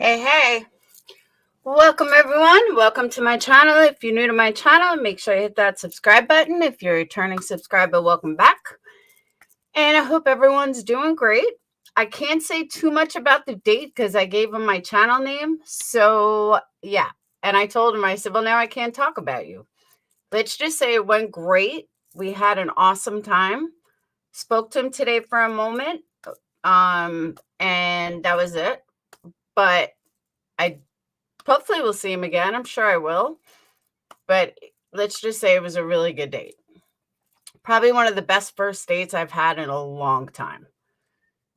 Hey, hey. Welcome, everyone. Welcome to my channel. If you're new to my channel, make sure you hit that subscribe button. If you're a returning subscriber, welcome back. And I hope everyone's doing great. I can't say too much about the date because I gave him my channel name. So, yeah. And I told him, I said, well, now I can't talk about you. Let's just say it went great. We had an awesome time. Spoke to him today for a moment. And that was it. But I hopefully we'll see him again. I'm sure I will. But let's just say it was a really good date. Probably one of the best first dates I've had in a long time.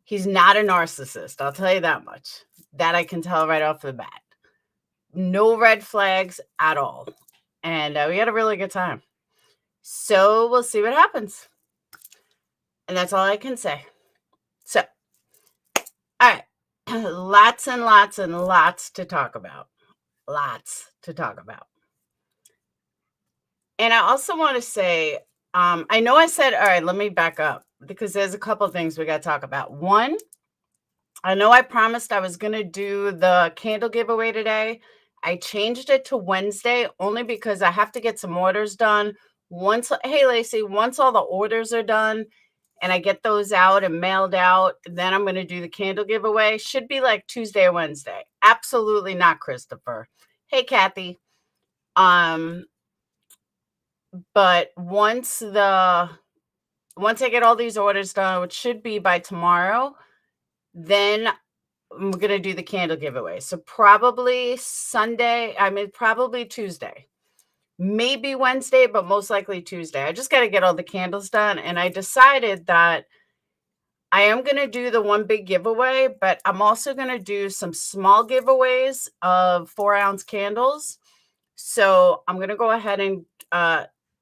He's not a narcissist, I'll tell you that much. That I can tell right off the bat. No red flags at all. And we had a really good time. So we'll see what happens. And that's all I can say. So, all right. Lots and lots and lots to talk about. Lots to talk about. And I also want to say, I know I said, all right, let me back up because there's a couple things we got to talk about. One, I know I promised I was going to do the candle giveaway today. I changed it to Wednesday only because I have to get some orders done. Hey, Lacey, once all the orders are done and I get those out and mailed out, then I'm going to do the candle giveaway. Should be like Tuesday or Wednesday. Absolutely not, Christopher. Hey, Kathy. But once I get all these orders done, which should be by tomorrow, then I'm gonna do the candle giveaway. So probably probably Tuesday. Maybe Wednesday, but most likely Tuesday. I just got to get all the candles done. And I decided that I am going to do the one big giveaway, but I'm also going to do some small giveaways of 4-ounce candles. So I'm going to go ahead and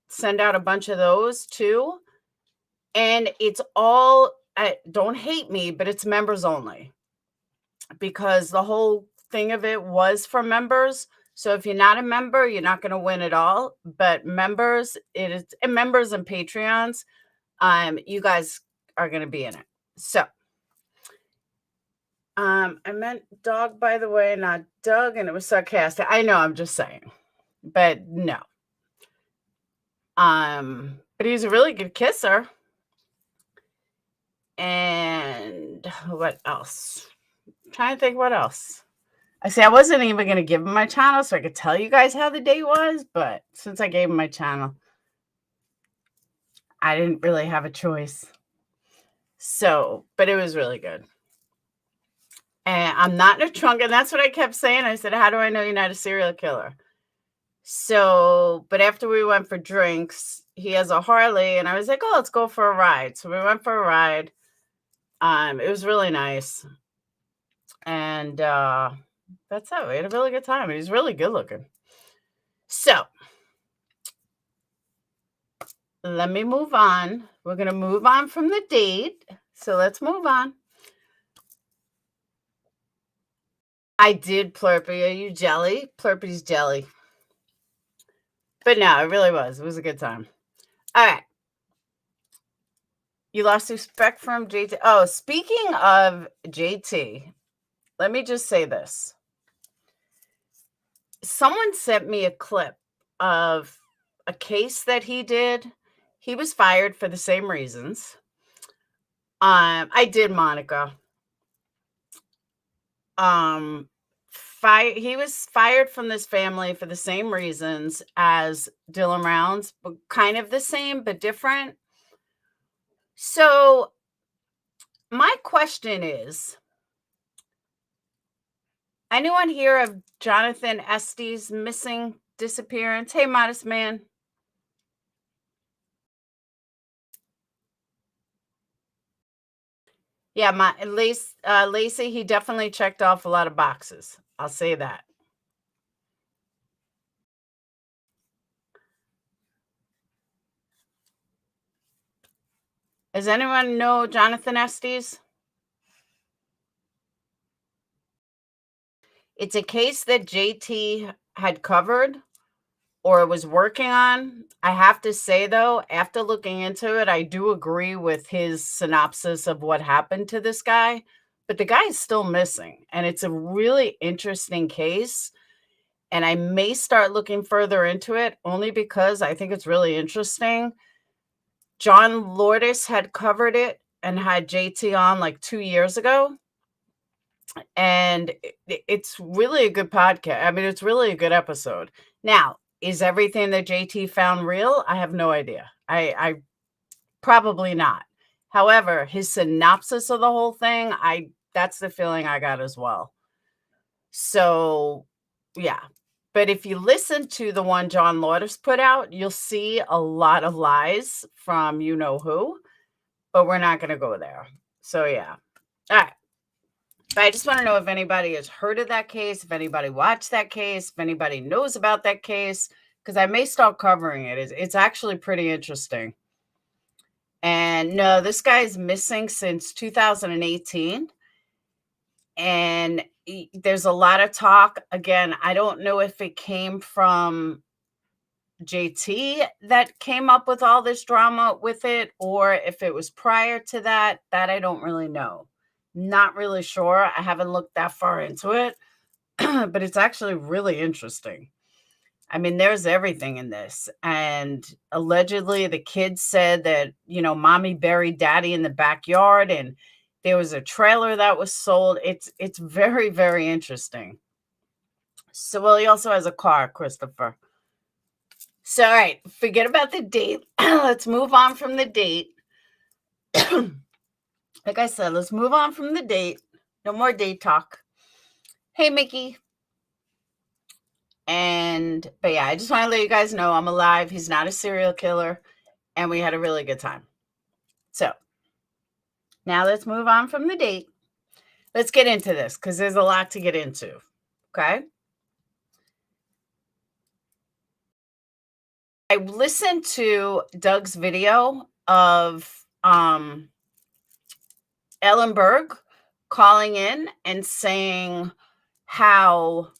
send out a bunch of those too. And it's all, don't hate me, but it's members only because the whole thing of it was for members. So if you're not a member, you're not going to win at all. But members, and members and Patreons, you guys are going to be in it. So, I meant dog, by the way, not Doug, and it was sarcastic. I know, I'm just saying, but no. But he's a really good kisser. And what else? I'm trying to think what else. I wasn't even going to give him my channel so I could tell you guys how the date was, but since I gave him my channel, I didn't really have a choice. So, but it was really good. And I'm not in a trunk, and that's what I kept saying. I said, how do I know you're not a serial killer? So, but after we went for drinks, he has a Harley, and I was like, oh, let's go for a ride. So we went for a ride. It was really nice. And that's it. We had a really good time. He's really good looking. So let me move on. We're going to move on from the date. So let's move on. I did Plurpy. Are you jelly? Plurpy's jelly. But no, it really was. It was a good time. All right. You lost respect from JT. Oh, speaking of JT, let me just say this. Someone sent me a clip of a case that he did. He was fired for the same reasons. I did Monica. He was fired from this family for the same reasons as Dylan Rounds, but kind of the same, but different. So my question is, anyone hear of Jonathan Estes' missing disappearance? Hey, Modest Man. Yeah, Lacey, he definitely checked off a lot of boxes. I'll say that. Does anyone know Jonathan Estes? It's a case that JT had covered or was working on. I have to say, though, after looking into it, I do agree with his synopsis of what happened to this guy. but the guy is still missing, and it's a really interesting case, and I may start looking further into it only because I think it's really interesting. John Lourdes had covered it and had JT on like 2 years ago, and it's really a good podcast. I mean, it's really a good episode. Now, is everything that JT found real? I have no idea. I probably not. However, his synopsis of the whole thing, that's the feeling I got as well. So, yeah. But if you listen to the one John Lourdes put out, you'll see a lot of lies from you know who, but we're not going to go there. So, yeah. All right. But I just want to know if anybody has heard of that case, if anybody watched that case, if anybody knows about that case, because I may start covering it. It's actually pretty interesting. And no, this guy's missing since 2018. And there's a lot of talk. Again, I don't know if it came from JT that came up with all this drama with it, or if it was prior to that. That I don't really know. Not really sure. I haven't looked that far into it, but it's actually really interesting. I mean, there's everything in this. And allegedly, the kids said that, mommy buried daddy in the backyard, and there was a trailer that was sold. It's very, very interesting. So, well, he also has a car, Christopher. So, all right, forget about the date. Let's move on from the date. Like I said, let's move on from the date. No more date talk. Hey, Mickey. But yeah, I just want to let you guys know I'm alive. He's not a serial killer. And we had a really good time. So now let's move on from the date. Let's get into this because there's a lot to get into. Okay. I listened to Doug's video of Ellenberg calling in and saying how,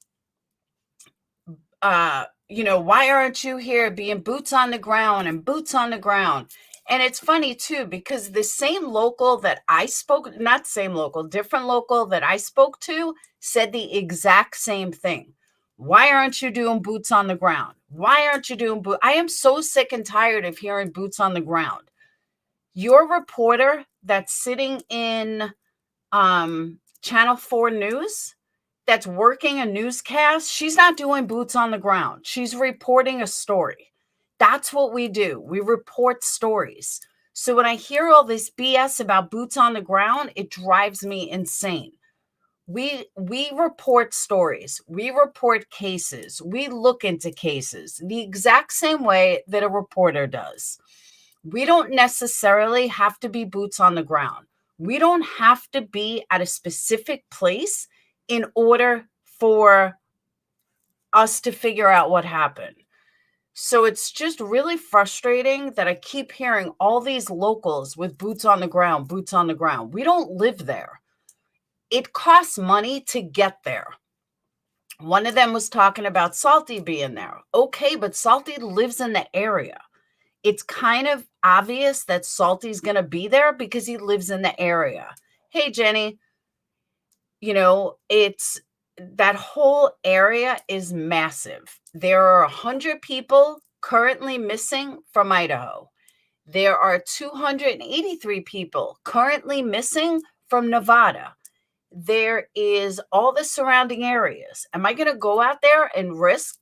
why aren't you here being boots on the ground and boots on the ground? And it's funny too, because the same local that I spoke, not same local, different local that I spoke to said the exact same thing. Why aren't you doing boots on the ground? Why aren't you doing I am so sick and tired of hearing boots on the ground. Your reporter that's sitting in Channel 4 News, that's working a newscast, she's not doing boots on the ground. She's reporting a story. That's what we do. We report stories. So when I hear all this BS about boots on the ground, it drives me insane. We report stories. We report cases. We look into cases the exact same way that a reporter does. We don't necessarily have to be boots on the ground. We don't have to be at a specific place in order for us to figure out what happened. So it's just really frustrating that I keep hearing all these locals with boots on the ground, boots on the ground. We don't live there. It costs money to get there. One of them was talking about Salty being there. Okay, but Salty lives in the area. It's kind of obvious that Salty's going to be there because he lives in the area. Hey, Jenny, it's that whole area is massive. There are 100 people currently missing from Idaho. There are 283 people currently missing from Nevada. There is all the surrounding areas. Am I going to go out there and risk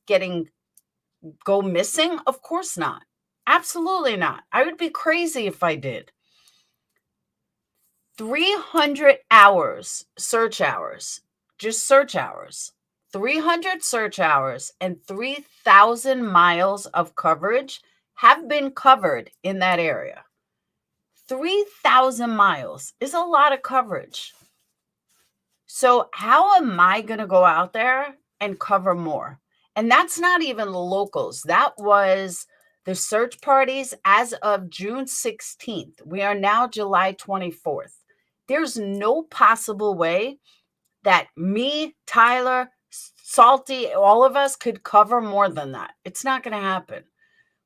go missing? Of course not. Absolutely not. I would be crazy if I did. 300 hours, search hours, just search hours, 300 search hours and 3,000 miles of coverage have been covered in that area. 3,000 miles is a lot of coverage. So how am I going to go out there and cover more? And that's not even the locals. That was the search parties as of June 16th. We are now July 24th. There's no possible way that me, Tyler, Salty, all of us could cover more than that. It's not going to happen.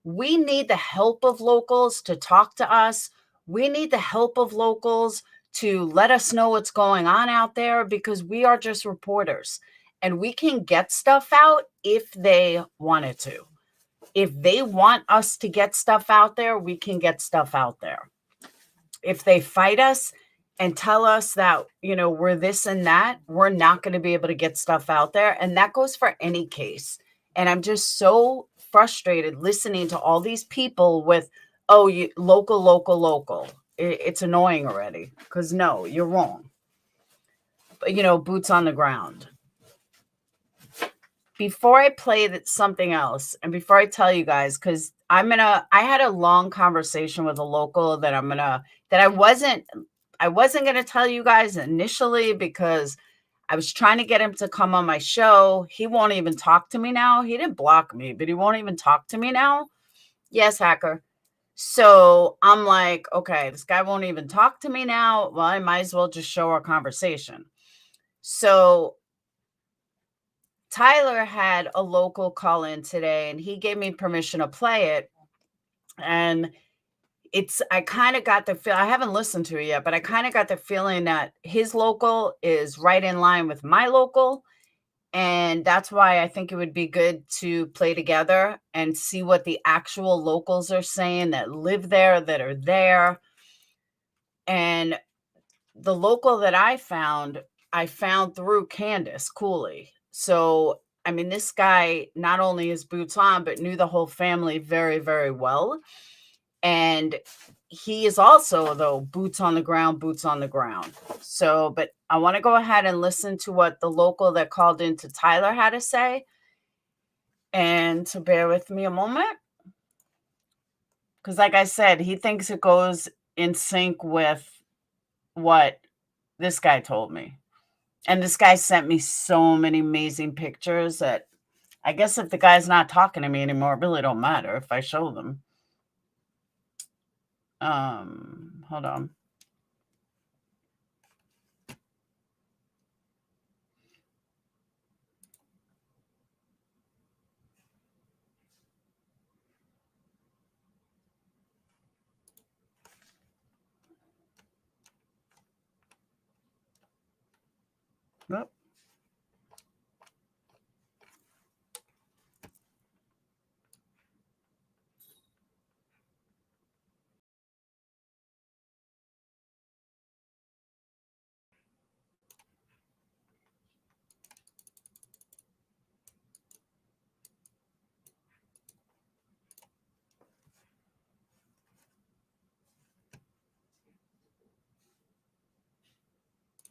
We need the help of locals to talk to us. We need the help of locals to let us know what's going on out there, because we are just reporters and we can get stuff out if they wanted to. If they want us to get stuff out there, we can get stuff out there. If they fight us and tell us that, you know, we're this and that, we're not going to be able to get stuff out there. And that goes for any case. And I'm just so frustrated listening to all these people with, oh, you local. It's annoying already, because no, you're wrong. But, you know, boots on the ground. Before I play something else, and before I tell you guys, because I had a long conversation with a local that I wasn't going to tell you guys initially, because I was trying to get him to come on my show. He won't even talk to me now. He didn't block me, but he won't even talk to me now. Yes, hacker. So I'm like, okay, this guy won't even talk to me now. Well, I might as well just show our conversation. So Tyler had a local call in today, and he gave me permission to play it. And I kind of got the feel, I haven't listened to it yet, but I kind of got the feeling that his local is right in line with my local. And that's why I think it would be good to play together and see what the actual locals are saying that live there, that are there. And the local that I found through Candace Cooley. So, I mean, this guy not only is boots on, but knew the whole family very, very well. And he is also, though, boots on the ground. So, but I want to go ahead and listen to what the local that called into Tyler had to say. And so bear with me a moment. Because like I said, he thinks it goes in sync with what this guy told me. And this guy sent me so many amazing pictures that I guess if the guy's not talking to me anymore, it really don't matter if I show them. Hold on. Yep.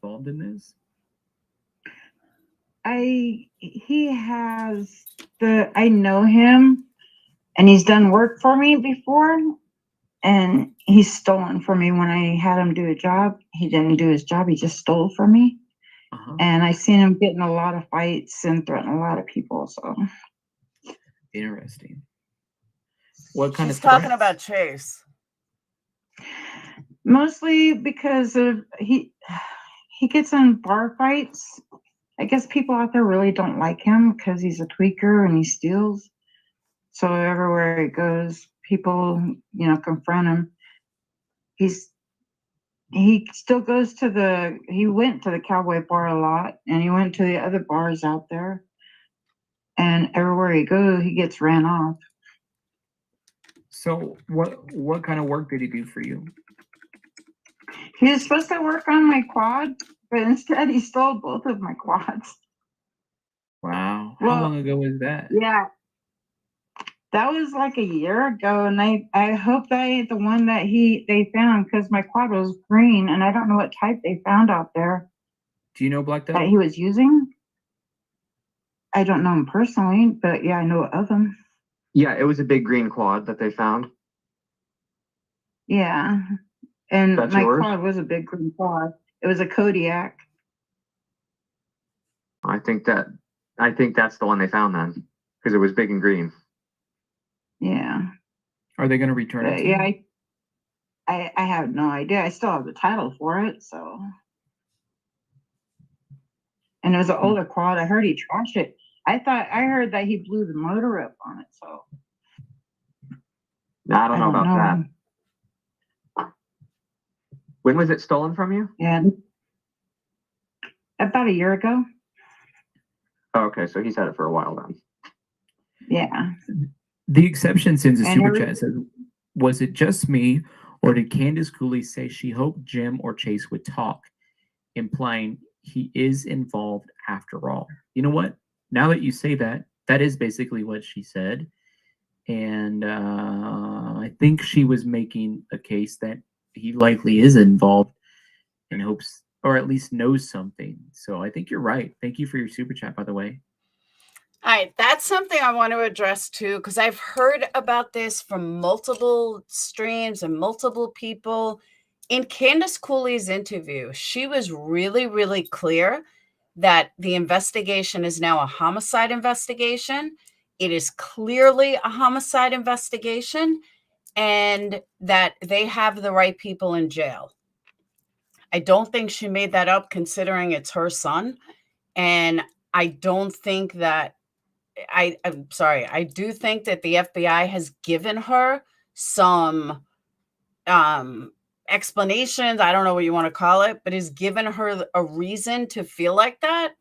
Involved in this? I know him, and he's done work for me before, and he's stolen from me when I had him do a job. He didn't do his job, he just stole from me. And I seen him get in a lot of fights and threaten a lot of people. So interesting. What kind She's of talking about Chase? Mostly because of he gets in bar fights. I guess people out there really don't like him because he's a tweaker and he steals. So everywhere he goes, people, you know, confront him. He still goes to he went to the Cowboy Bar a lot, and he went to the other bars out there. And everywhere he goes, he gets ran off. So what kind of work did he do for you? He was supposed to work on my quad, but instead he stole both of my quads. Wow. How long ago was that? Yeah. That was like a year ago, and I hope that ain't the one that they found, because my quad was green, and I don't know what type they found out there. Do you know Black Devil? That he was using? I don't know him personally, but yeah, I know of him. Yeah, it was a big green quad that they found. Yeah, and That's my yours? quad was a big green quad. It was a Kodiak. I think that's the one they found then, because it was big and green. Yeah. Are they going to return it? Yeah, I have no idea. I still have the title for it, so. And it was an older quad. I heard he trashed it. I heard that he blew the motor up on it, so. I don't know about that. When was it stolen from you? Yeah. About a year ago. Oh, okay, so he's had it for a while then. Yeah. The exception sends a And super every- chat says, "Was it just me, or did Candace Cooley say she hoped Jim or Chase would talk, implying he is involved after all?" You know what? Now that you say that, that is basically what she said, and I think she was making a case that he likely is involved and hopes, or at least knows something. So I think you're right. Thank you for your super chat, by the way. All right, that's something I want to address too, because I've heard about this from multiple streams and multiple people. In Candace Cooley's interview, she was really, really clear that the investigation is now a homicide investigation. It is clearly a homicide investigation, and that they have the right people in jail. I don't think she made that up considering it's her son. And I don't think that I'm sorry. I do think that the FBI has given her some explanations. I don't know what you want to call it, but has given her a reason to feel like that.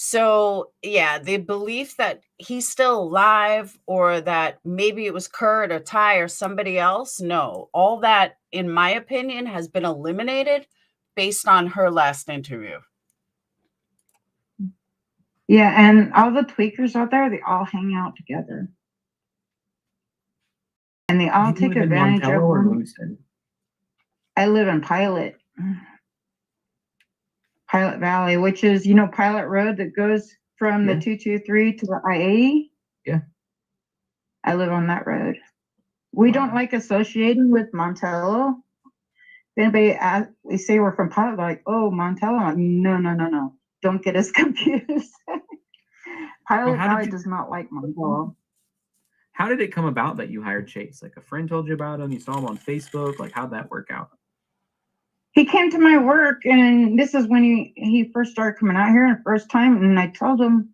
So, yeah, the belief that he's still alive or that maybe it was Kurt or Ty or somebody else, no. All that, in my opinion, has been eliminated based on her last interview. Yeah, and all the tweakers out there, they all hang out together. And they all Do you take live in advantage of Montello or them. Lucin? I live in Pilot Valley, which is, Pilot Road that goes from the Yeah. 223 to the I-80. Yeah. I live on that road. We don't like associating with Montello. If anybody we say we're from Pilot, like, oh, Montello. Like, no. Don't get us confused. Pilot Valley does not like Montello. How did it come about that you hired Chase? Like a friend told you about him, you saw him on Facebook? Like, how'd that work out? He came to my work, and this is when he first started coming out here the first time, and I told him,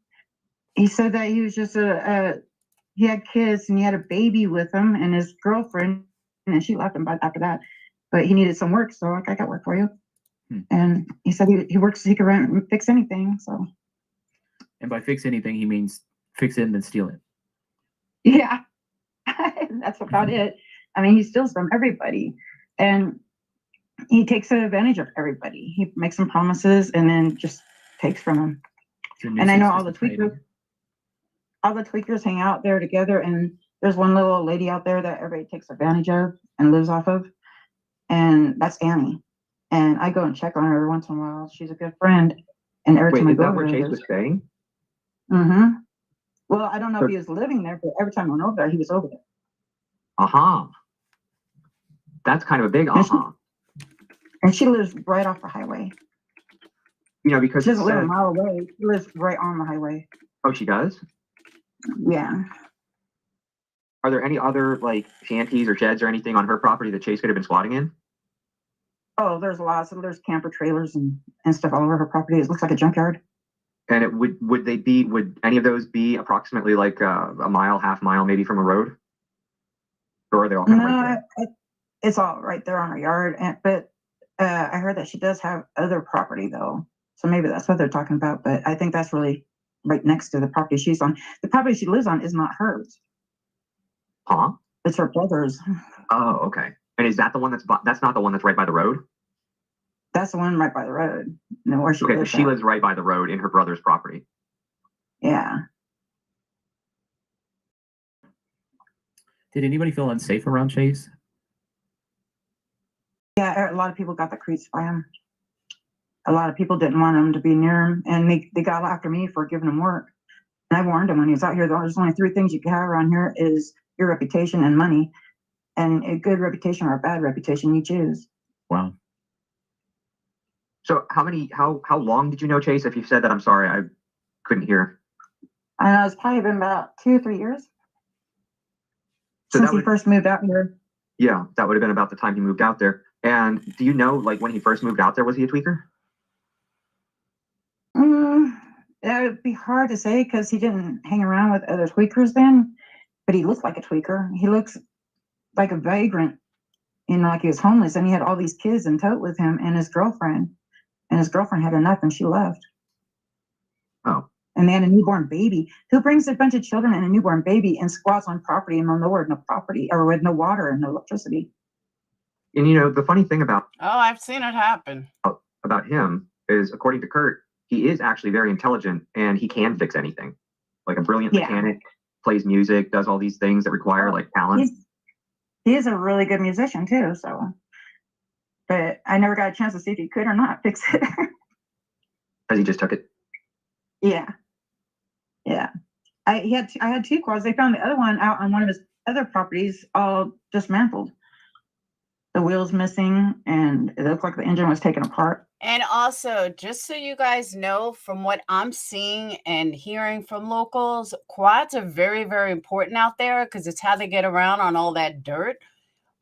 he said that he was just he had kids, and he had a baby with him and his girlfriend, and she left him after that, but he needed some work, so I got work for you. And he said he works, he can rent and fix anything, so. And by fix anything, he means fix it and then steal it. Yeah, that's about it. I mean, he steals from everybody, and he takes advantage of everybody. He makes them promises and then just takes from them. And I know all the tweakers hang out there together, and there's one little old lady out there that everybody takes advantage of and lives off of, and that's Annie. And I go and check on her every once in a while. She's a good friend, and every time I is go that over where there, Chase was staying? Mm-hmm. Well, I don't know if he was living there, but every time I went over there, he was over there. Uh-huh. That's kind of a big uh-huh. And she lives right off the highway. Because she doesn't live a mile away. She lives right on the highway. Oh, she does? Yeah. Are there any other like shanties or sheds or anything on her property that Chase could have been squatting in? Oh, there's lots of there's camper trailers and stuff all over her property. It looks like a junkyard. And it would any of those be approximately like a mile, half mile, maybe from a road? Or are they all kind of right there? It's all right there on her yard. But I heard that she does have other property though, so maybe that's what they're talking about. But I think that's really right next to the property she's on. The property she lives on is not hers. Huh? It's her brother's. Oh, okay. And is that the one that's not the one that's right by the road? That's the one right by the road. No, where she lives. She lives right by the road in her brother's property. Yeah. Did anybody feel unsafe around Chase? Yeah, a lot of people got the creeps by him. A lot of people didn't want him to be near him, and they got after me for giving him work. And I warned him when he was out here, there's only 3 things you can have around here is your reputation and money. And a good reputation or a bad reputation, you choose. Wow. So how long did you know Chase? If you said that, I'm sorry, I couldn't hear. I know it's probably been about 2 or 3 years since he first moved out here. Yeah, that would have been about the time he moved out there. And do you know, like when he first moved out there, was he a tweaker? That would be hard to say because he didn't hang around with other tweakers then, but he looked like a tweaker. He looks like a vagrant. you know, like he was homeless, and he had all these kids in tote with him and his girlfriend had enough and she left. Oh. And they had a newborn baby. Who brings a bunch of children and a newborn baby and squats on property and nowhere with no property or with no water and no electricity? And you know, the funny thing about I've seen it happen. About him is, according to Kurt, he is actually very intelligent and he can fix anything. Like a brilliant mechanic, plays music, does all these things that require like talent. He is a really good musician too, so. But I never got a chance to see if he could or not fix it. Because he just took it. Yeah. I had two quads. They found the other one out on one of his other properties, all dismantled. The wheels missing, and it looked like the engine was taken apart. And also, just so you guys know, from what I'm seeing and hearing from locals, quads are very, very important out there because it's how they get around on all that dirt.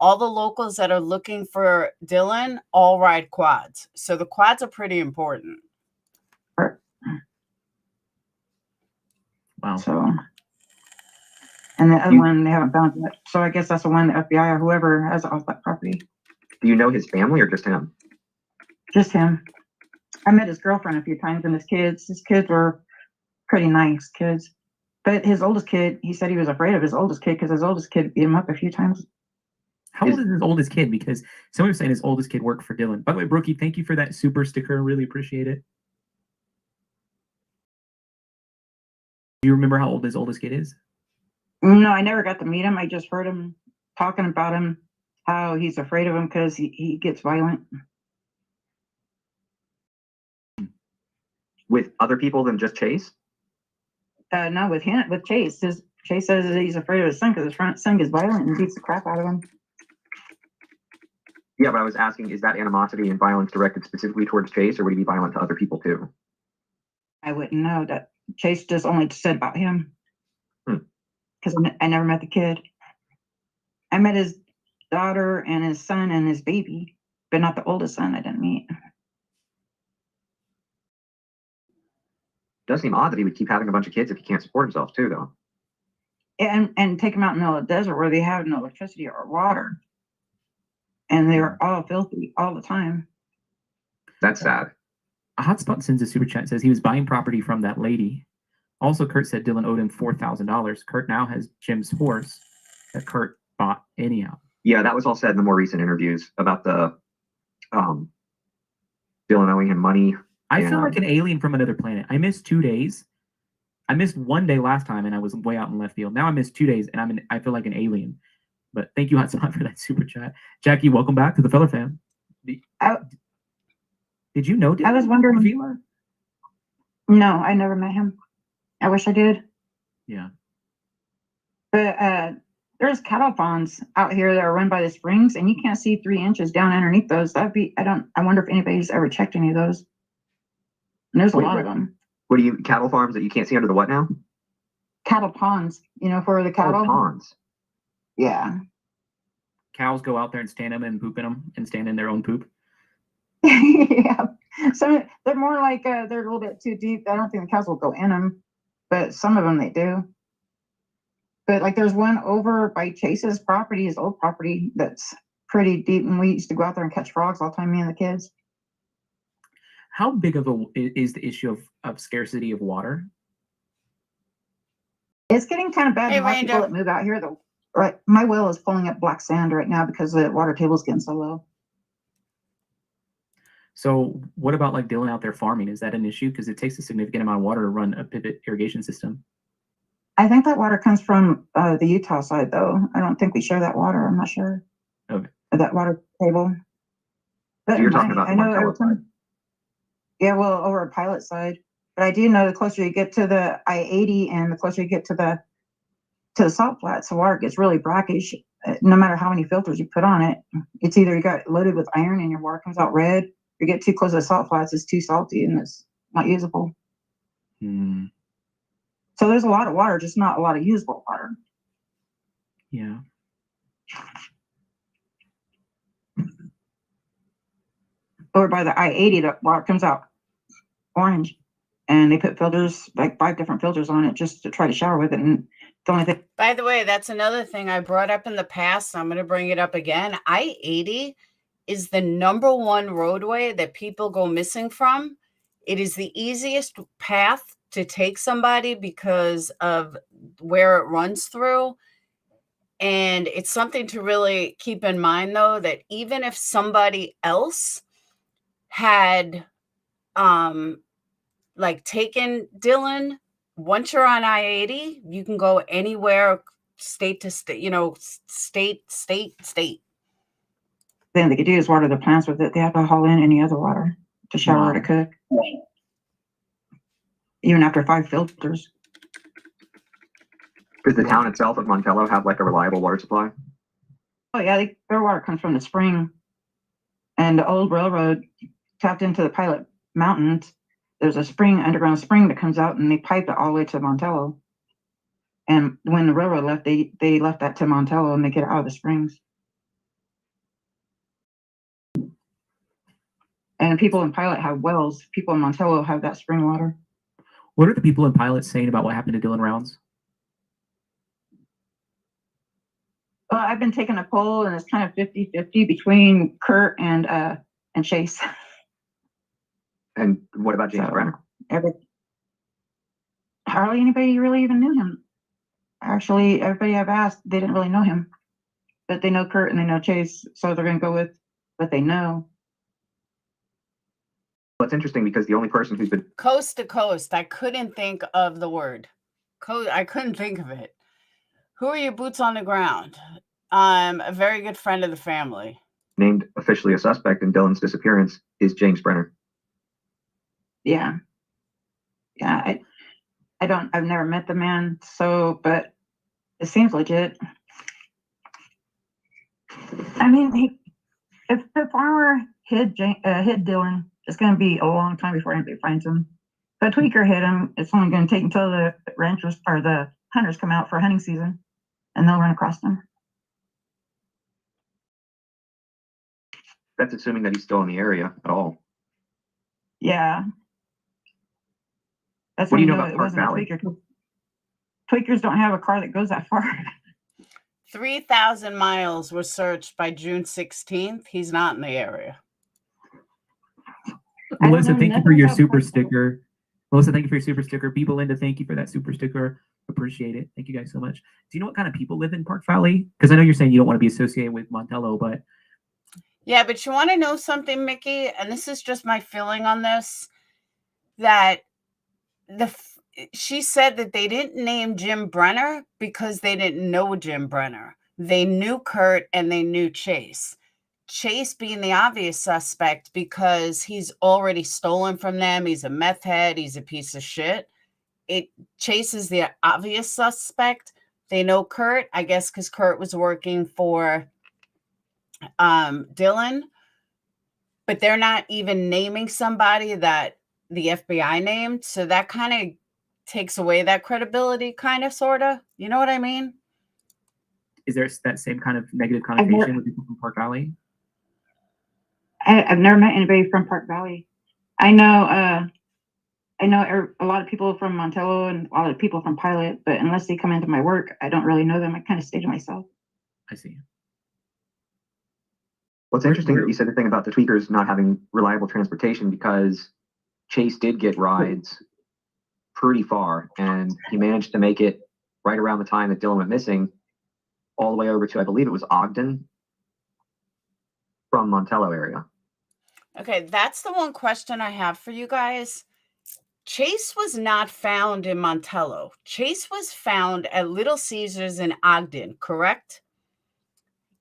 All the locals that are looking for Dylan all ride quads. So the quads are pretty important. Wow. So, and the other one they haven't found yet. So I guess that's the one the FBI or whoever has off that property. Do you know his family or just him? Just him. I met his girlfriend a few times and his kids. His kids were pretty nice kids. But his oldest kid, he said he was afraid of his oldest kid because his oldest kid beat him up a few times. How old is his oldest kid? Because somebody was saying his oldest kid worked for Dylan. By the way, Brookie, thank you for that super sticker. Really appreciate it. Do you remember how old his oldest kid is? No, I never got to meet him. I just heard him talking about him, how he's afraid of him because he gets violent. With other people than just Chase? No, with him, with Chase. Chase says that he's afraid of his son because his son gets violent and beats the crap out of him. Yeah, but I was asking, is that animosity and violence directed specifically towards Chase, or would he be violent to other people too? I wouldn't know. That Chase just only said about him. Because I never met the kid. I met his daughter and his son and his baby, but not the oldest son I didn't meet. Does seem odd that he would keep having a bunch of kids if he can't support himself too, though. And take them out in the middle of the desert where they have no electricity or water. And they're all filthy all the time. That's sad. A Hotspot sends a super chat, says he was buying property from that lady. Also, Kurt said Dylan owed him $4,000. Kurt now has Jim's horse that Kurt bought anyhow. Yeah, that was all said in the more recent interviews about the Dylan owing him money. I feel like an alien from another planet. I missed 2 days. I missed 1 day last time, and I was way out in left field. Now I missed 2 days, and I feel like an alien. But thank you, Hotspot, for that super chat. Jackie, welcome back to the Feller Fam. Did you know Dylan? I was wondering. No, I never met him. I wish I did. Yeah. But there's cattle ponds out here that are run by the springs, and you can't see 3 inches down underneath those. I wonder if anybody's ever checked any of those. And there's a lot of them. What do you, cattle farms that you can't see under the what now? Cattle ponds, you know, for the cattle. Oh, ponds. Yeah. Cows go out there and stand them and poop in them and stand in their own poop. Yeah. So they're more like they're a little bit too deep. I don't think the cows will go in them, but some of them they do. But like there's one over by Chase's property, his old property, that's pretty deep, and we used to go out there and catch frogs all the time, me and the kids. How big of is the issue of scarcity of water? It's getting kind of bad. Hey, A lot of people that move out here, though. Right, my well is pulling up black sand right now because the water table is getting so low. So what about like Dylan out there farming? Is that an issue? Because it takes a significant amount of water to run a pivot irrigation system. I think that water comes from the Utah side, though. I don't think we share that water. I'm not sure. Okay. That water table. But So you're talking about the one pilot side. Yeah, well, over a pilot side. But I do know the closer you get to the I-80 and the closer you get to the salt flats, the water gets really brackish. No matter how many filters you put on it, it's either you got loaded with iron and your water comes out red, or you get too close to the salt flats, it's too salty and it's not usable. So there's a lot of water, just not a lot of usable water. Yeah. Over by the I-80, the water comes out orange and they put filters, like 5 different filters on it just to try to shower with it. And the only thing. By the way, that's another thing I brought up in the past. I'm going to bring it up again. I-80 is the #1 roadway that people go missing from. It is the easiest path to take somebody because of where it runs through. And it's something to really keep in mind, though, that even if somebody else had like taken Dylan, once you're on I-80, you can go anywhere, state to state, state. Thing they could do is water the plants with it. They have to haul in any other water to shower or to cook. Even after 5 filters. Does the town itself of Montello have like a reliable water supply? Oh yeah, their water comes from the spring. And the old railroad tapped into the Pilot Mountains. There's a spring, underground spring that comes out, and they pipe it all the way to Montello. And when the railroad left, they left that to Montello, and they get it out of the springs. And people in Pilot have wells. People in Montello have that spring water. What are the people in Pilot saying about what happened to Dylan Rounds? Well, I've been taking a poll, and it's kind of 50-50 between Kurt and Chase. And what about James Brenner? Hardly anybody really even knew him. Actually, everybody I've asked, they didn't really know him. But they know Kurt and they know Chase, so they're going to go with what they know. Well, it's interesting because the only person who's been coast to coast. I couldn't think of the word. I couldn't think of it. Who are your boots on the ground? I'm a very good friend of the family. Named officially a suspect in Dylan's disappearance is James Brenner. Yeah. Yeah, I've never met the man, but it seems legit. I mean, if the farmer hit Dylan, it's going to be a long time before anybody finds him. If a tweaker hit him, it's only going to take until the ranchers or the hunters come out for hunting season, and they'll run across him. That's assuming that he's still in the area at all. Yeah. That's what do when you know about it Park wasn't Valley? a tweaker. Tweakers don't have a car that goes that far. 3,000 miles were searched by June 16th. He's not in the area. Melissa, thank you for your super sticker. Melissa, thank you for your super sticker. People Linda, thank you for that super sticker. Appreciate it. Thank you guys so much. Do you know what kind of people live in Park Valley? Because I know you're saying you don't want to be associated with Montello, but yeah, but you want to know something, Mickey? And this is just my feeling on this, that she said that they didn't name Jim Brenner because they didn't know Jim Brenner. They knew Kurt and they knew Chase. Chase being the obvious suspect because he's already stolen from them. He's a meth head. He's a piece of shit. Chase is the obvious suspect. They know Kurt, I guess, because Kurt was working for Dylan, but they're not even naming somebody that the FBI named. So that kind of takes away that credibility, kind of, sort of. You know what I mean? Is there that same kind of negative connotation with people from Park Valley? I've never met anybody from Park Valley. I know a lot of people from Montello and a lot of people from Pilot, but unless they come into my work, I don't really know them. I kind of stay to myself. I see. Well, it's interesting that you said the thing about the tweakers not having reliable transportation, because Chase did get rides pretty far, and he managed to make it right around the time that Dylan went missing, all the way over to, I believe it was Ogden, from Montello area. Okay, that's the one question I have for you guys. Chase was not found in Montello. Chase was found at Little Caesars in Ogden, correct?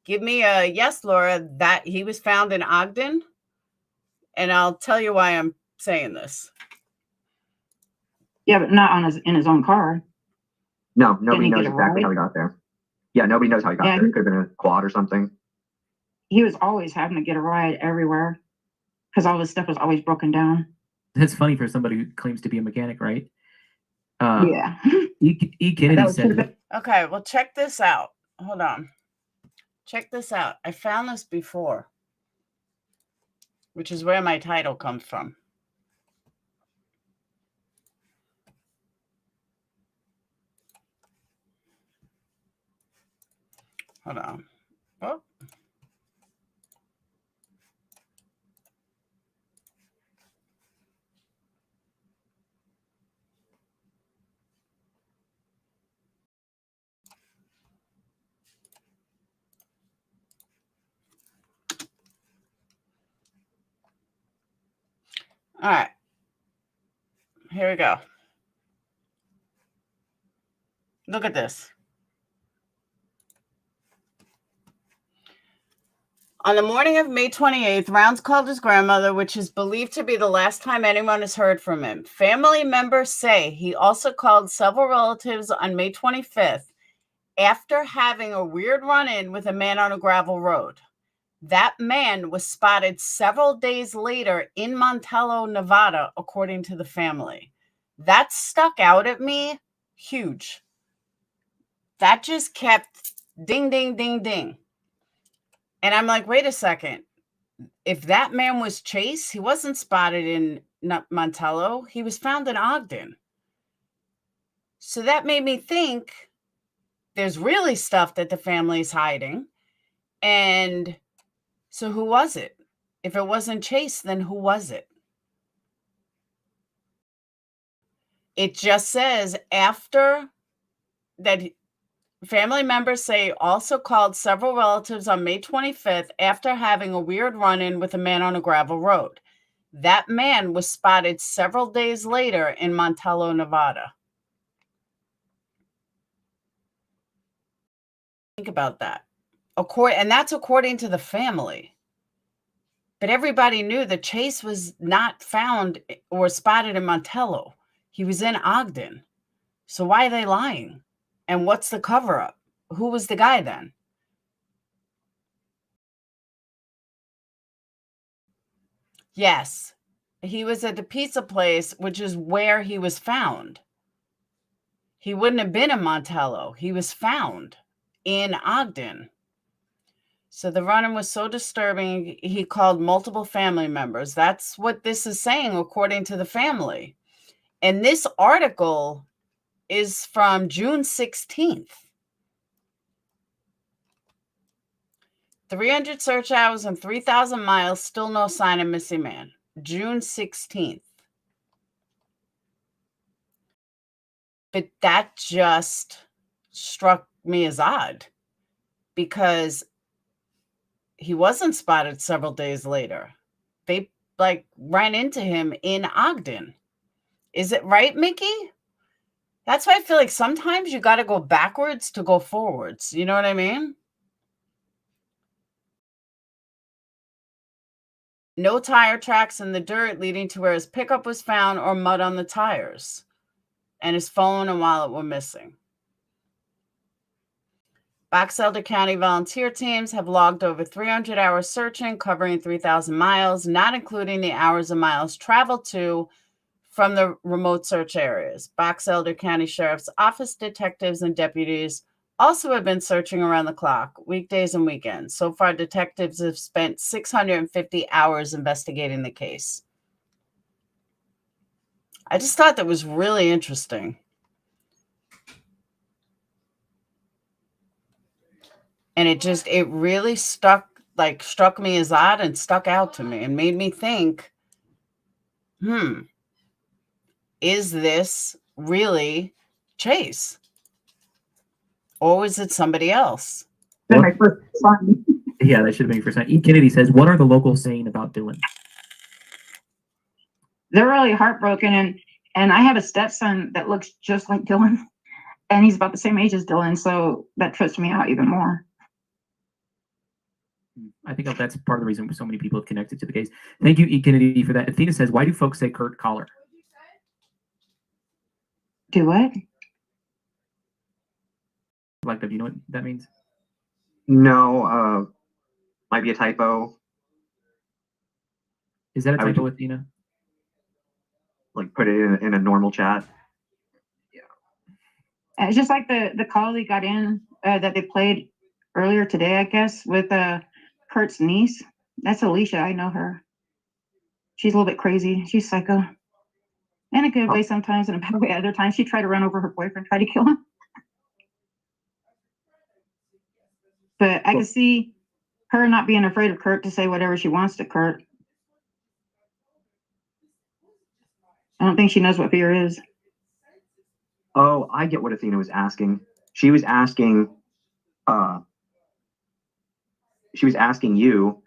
Give me a yes, Laura, that he was found in Ogden. And I'll tell you why I'm saying this. Yeah, but not in his own car. No, nobody knows exactly how he got there. Yeah, nobody knows how he got there. It could have been a quad or something. He was always having to get a ride everywhere because all his stuff was always broken down. That's funny for somebody who claims to be a mechanic, right? Yeah. E. Kennedy said. Okay, well, check this out. Hold on. Check this out. I found this before, which is where my title comes from. Hold on. Oh. All right. Here we go. Look at this. On the morning of May 28th, Rounds called his grandmother, which is believed to be the last time anyone has heard from him. Family members say he also called several relatives on May 25th after having a weird run-in with a man on a gravel road. That man was spotted several days later in Montello, Nevada, according to the family. That stuck out at me huge. That just kept ding, ding, ding, ding. And I'm like, wait a second. If that man was Chase, he wasn't spotted in Montello. He was found in Ogden. So that made me think there's really stuff that the family's hiding. And so who was it? If it wasn't Chase, then who was it? It just says after that, family members say also called several relatives on May 25th after having a weird run-in with a man on a gravel road. That man was spotted several days later in Montello, Nevada. Think about that. And that's according to the family. But everybody knew that Chase was not found or spotted in Montello. He was in Ogden. So why are they lying? And what's the cover-up? Who was the guy then? Yes, he was at the pizza place, which is where he was found. He wouldn't have been in Montello. He was found in Ogden. So the run-in was so disturbing, he called multiple family members. That's what this is saying, according to the family. And this article is from June 16th. 300 search hours and 3,000 miles, still no sign of missing man. June 16th. But that just struck me as odd because he wasn't spotted several days later. They ran into him in Ogden. Is it right, Mickey? That's why I feel like sometimes you got to go backwards to go forwards. You know what I mean? No tire tracks in the dirt leading to where his pickup was found or mud on the tires. And his phone and wallet were missing. Box Elder County volunteer teams have logged over 300 hours searching, covering 3,000 miles, not including the hours and miles traveled to from the remote search areas. Box Elder County Sheriff's Office detectives and deputies also have been searching around the clock, weekdays and weekends. So far, detectives have spent 650 hours investigating the case. I just thought that was really interesting. And it really struck me as odd and stuck out to me and made me think, is this really Chase? Or was it somebody else? Yeah, that should have been your first time. E. Kennedy says, what are the locals saying about Dylan? They're really heartbroken. And I have a stepson that looks just like Dylan. And he's about the same age as Dylan. So that trips me out even more. I think that's part of the reason so many people have connected to the case. Thank you, E. Kennedy, for that. Athena says, why do folks say Kurt Collar? Do what? Do you know what that means? No, might be a typo. Is that a typo, Athena? Put it in a normal chat. Yeah. It's just like the call they got in that they played earlier today, I guess, with Kurt's niece. That's Alicia. I know her. She's a little bit crazy. She's psycho. In a good way sometimes, and a bad way other times. She tried to run over her boyfriend, tried to kill him. But I can see her not being afraid of Kurt to say whatever she wants to Kurt. I don't think she knows what fear is. Oh, I get what Athena was asking. She was asking you,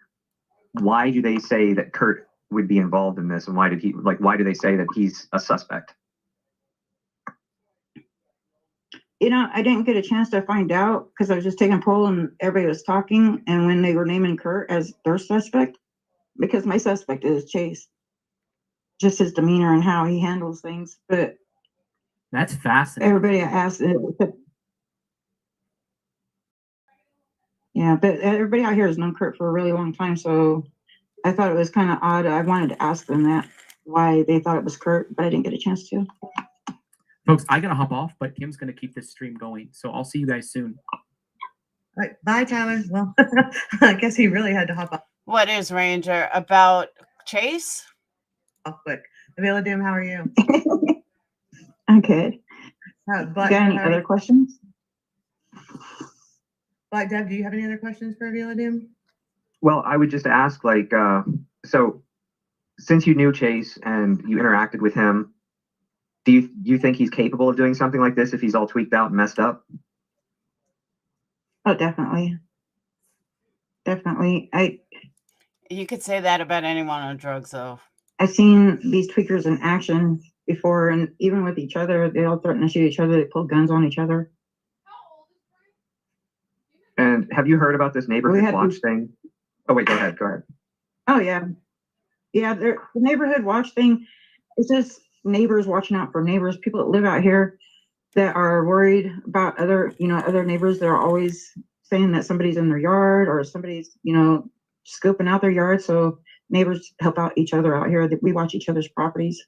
why do they say that Kurt would be involved in this, and why do they say that he's a suspect? You know, I didn't get a chance to find out because I was just taking a poll and everybody was talking, and when they were naming Kurt as their suspect, because my suspect is Chase. Just his demeanor and how he handles things. But that's fascinating. Everybody asked yeah, but everybody out here has known Kurt for a really long time, so I thought it was kind of odd. I wanted to ask them that, why they thought it was Kurt, but I didn't get a chance to. Folks, I gotta hop off, but Kim's gonna keep this stream going, so I'll see you guys soon. All right, bye, Tyler. Well, I guess he really had to hop What is, Ranger, about Chase? off quick. Avila Doom, how are you? Okay. Black, You got any other questions? Black Deb, do you have any other questions for Avila Doom? Well, I would just ask, like, so since you knew Chase and you interacted with him, do you think he's capable of doing something like this if he's all tweaked out and messed up? Oh, definitely. Definitely. You could say that about anyone on drugs, though. I've seen these tweakers in action before, and even with each other, they all threaten to shoot each other. They pull guns on each other. And have you heard about this neighborhood watch thing? Oh, wait, go ahead. Oh, yeah. Yeah, the neighborhood watch thing, it's just neighbors watching out for neighbors, people that live out here that are worried about other neighbors that are always saying that somebody's in their yard or somebody's, scoping out their yard. So neighbors help out each other out here. We watch each other's properties.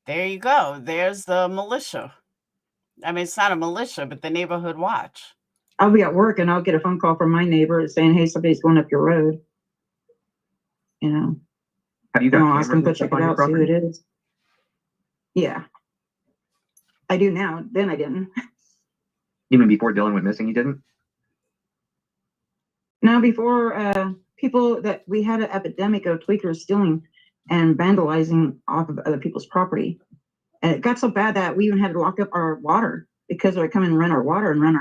There you go. There's the militia. I mean, it's not a militia, but the neighborhood watch. I'll be at work and I'll get a phone call from my neighbor saying, hey, somebody's going up your road. Have you got I'll ask them to cameras check on it your out, see who property? it is. Yeah. I do now. Then I didn't. You mean before Dylan went missing, you didn't? No, before people that we had an epidemic of tweakers stealing and vandalizing off of other people's property. And it got so bad that we even had to lock up our water because they come and run our water and run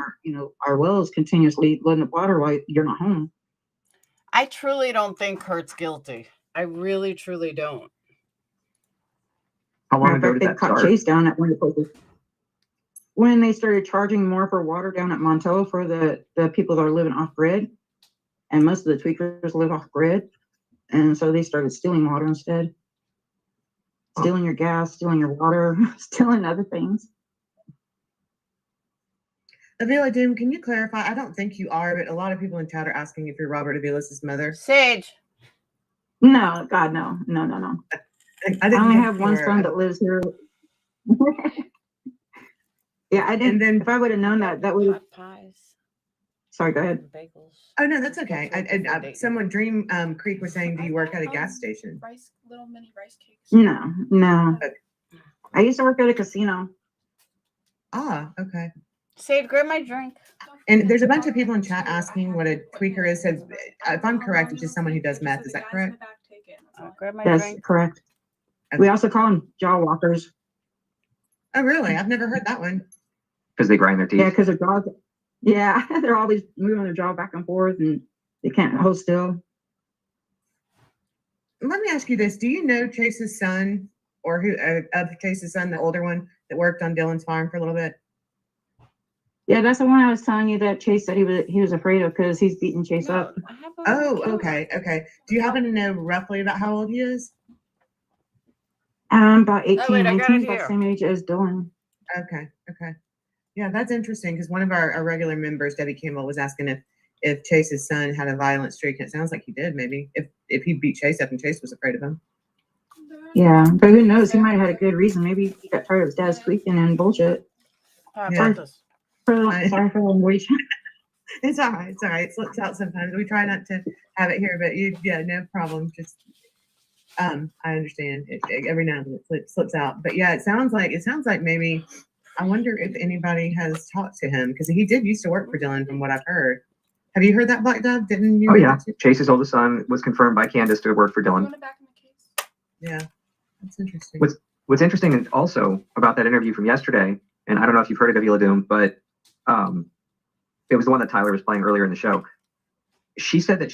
our wells continuously, loading up water while you're not home. I truly don't think Kurt's guilty. I really, truly don't. How long ago did they that caught start? Chase down at one of the places. When they started charging more for water down at Montello for the people that are living off grid, and most of the tweakers live off grid, and so they started stealing water instead. Stealing your gas, stealing your water, stealing other things. Avila Doom, can you clarify? I don't think you are, but a lot of people in chat are asking if you're Robert Avila's mother. Sage. No, God, no. I only have one son that lives here. Yeah, I didn't. If I would have known that would have. Pies. Sorry, go ahead. Bagels. Oh no, that's okay. Someone, Dream Creek, was saying, do you work at a gas station? Little mini rice cakes. No. I used to work at a casino. Ah, okay. Sage, grab my drink. And there's a bunch of people in chat asking what a tweaker is. Says, if I'm correct, it's just someone who does meth. Is that correct? Grab my That's drink. correct. Okay. We also call them jaw walkers. Oh, really? I've never heard that one. Because they grind their teeth. Yeah, because their jaws. Yeah, they're always moving their jaw back and forth, and they can't hold still. Let me ask you this: do you know Chase's son, or who of Chase's son, the older one that worked on Dylan's farm for a little bit? Yeah, that's the one I was telling you that Chase said he was afraid of because he's beating Chase up. Oh, okay. Do you happen to know roughly about how old he is? About 18, Oh, wait, I got 19, it about here. the same age as Dylan. Okay. Yeah, that's interesting because one of our regular members, Debbie Campbell, was asking if Chase's son had a violent streak, and it sounds like he did. Maybe if he beat Chase up and Chase was afraid of him. Yeah, but who knows? He might have had a good reason. Maybe he got tired of his dad's tweaking and bullshit. Yeah. Sorry for the language. It's all right. It slips out sometimes. We try not to have it here, but no problem. Just I understand. Every now and then it slips out. But yeah, it sounds like maybe I wonder if anybody has talked to him because he did used to work for Dylan, from what I've heard. Have you heard that, Black Dove? Didn't you? Oh hear yeah, that too? Chase's oldest son was confirmed by Candace to work for Dylan. Yeah, that's interesting. What's interesting also about that interview from yesterday, and I don't know if you've heard of Davila Doom, but it was the one that Tyler was playing earlier in the show. She said that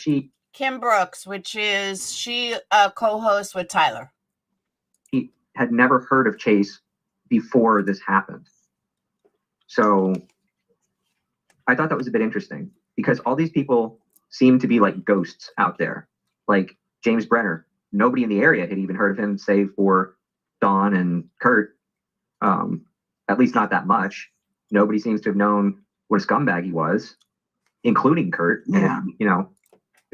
Kim Brooks, which is she co-hosts with Tyler. He had never heard of Chase before this happened. So I thought that was a bit interesting because all these people seem to be like ghosts out there. Like James Brenner, nobody in the area had even heard of him save for Dawn and Kurt. At least not that much. Nobody seems to have known what a scumbag he was, including Kurt. Yeah. And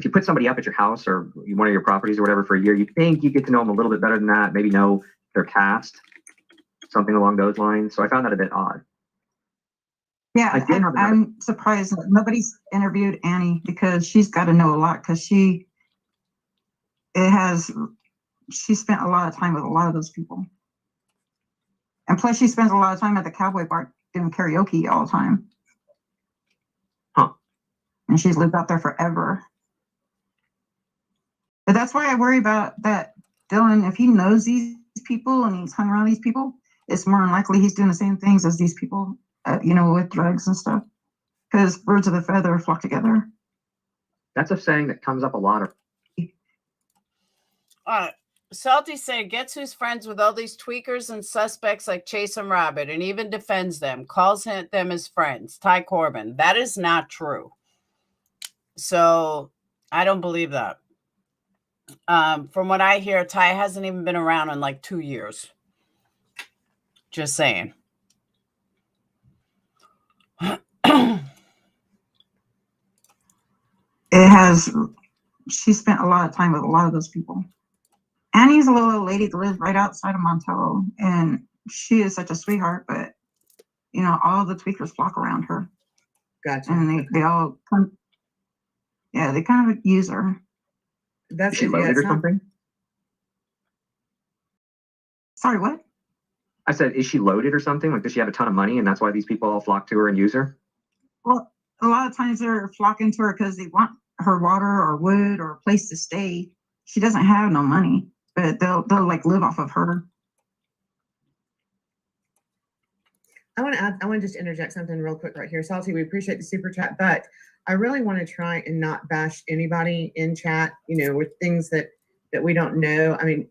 if you put somebody up at your house or one of your properties or whatever for a year, you think you get to know them a little bit better than that. Maybe know their past, something along those lines. So I found that a bit odd. Yeah, I'm surprised that nobody's interviewed Annie because she's got to know a lot because she spent a lot of time with a lot of those people. And plus she spends a lot of time at the Cowboy Bar doing karaoke all the time. Huh. And she's lived out there forever. But that's why I worry about that Dylan, if he knows these people and he's hung around these people, it's more than likely he's doing the same things as these people, with drugs and stuff. Because birds of a feather flock together. That's a saying that comes up a lot. Salty said, gets who's friends with all these tweakers and suspects like Chase and Robert and even defends them, calls them his friends. Ty Corbin. That is not true. So I don't believe that. From what I hear, Ty hasn't even been around in like 2 years. Just saying. She spent a lot of time with a lot of those people. Annie's a little old lady that lives right outside of Montello, and she is such a sweetheart, but all the tweakers flock around her. Gotcha. And they all come, they kind of use her. Is she loaded or something? Sorry, what? I said, is she loaded or something? Like, does she have a ton of money and that's why these people all flock to her and use her? Well, a lot of times they're flocking to her because they want her water or wood or a place to stay. She doesn't have no money, but they'll like live off of her. I want to just interject something real quick right here. Salty, we appreciate the super chat, but I really want to try and not bash anybody in chat, with things that we don't know. I mean,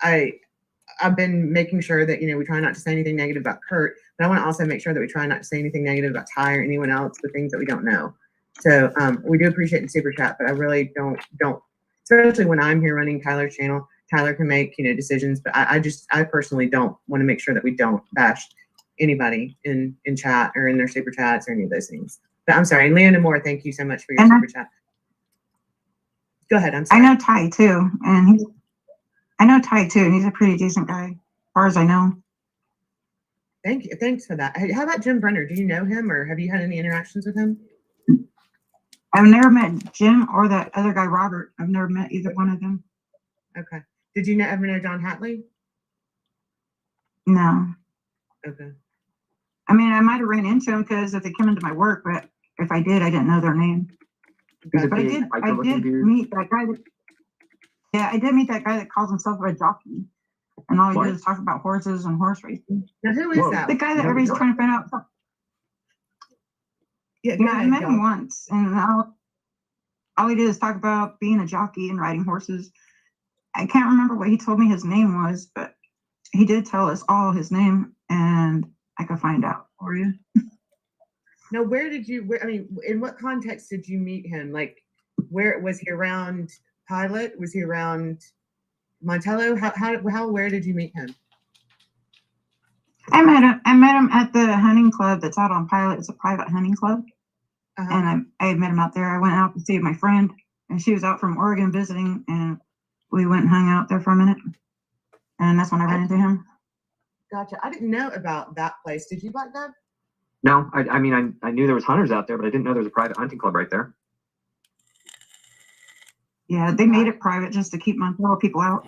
I've been making sure that, we try not to say anything negative about Kurt, but I want to also make sure that we try not to say anything negative about Ty or anyone else with things that we don't know. So we do appreciate the super chat, but I really don't, especially when I'm here running Tyler's channel. Tyler can make, decisions, but I personally don't want to make sure that we don't bash anybody in chat or in their super chats or any of those things. But I'm sorry, and Leona Moore, thank you so much for your super chat. Go ahead. I'm sorry. I know Ty too, and he's a pretty decent guy, as far as I know. Thank you. Thanks for that. Hey, how about Jim Brenner? Do you know him, or have you had any interactions with him? I've never met Jim or that other guy, Robert. I've never met either one of them. Okay. Did you ever know John Hatley? No. Okay. I mean, I might have ran into him because if they came into my work, but if I did, I didn't know their name. But I did meet that guy. I did meet that guy that calls himself a jockey, and all he does is talk about horses and horse racing. Now, who is that? The guy that everybody's trying to find out. Yeah, I met him once, and all he did is talk about being a jockey and riding horses. I can't remember what he told me his name was, but he did tell us all his name, and I could find out for you. Now, in what context did you meet him? Like, where was he around Pilot? Was he around Montello? Where did you meet him? I met him at the hunting club that's out on Pilot. It's a private hunting club. And I had met him out there. I went out to see my friend, and she was out from Oregon visiting, and we went and hung out there for a minute. And that's when I ran into him. Gotcha. I didn't know about that place. Did you, Black Dove? No, I mean, I knew there was hunters out there, but I didn't know there was a private hunting club right there. Yeah, they made it private just to keep Montello people out.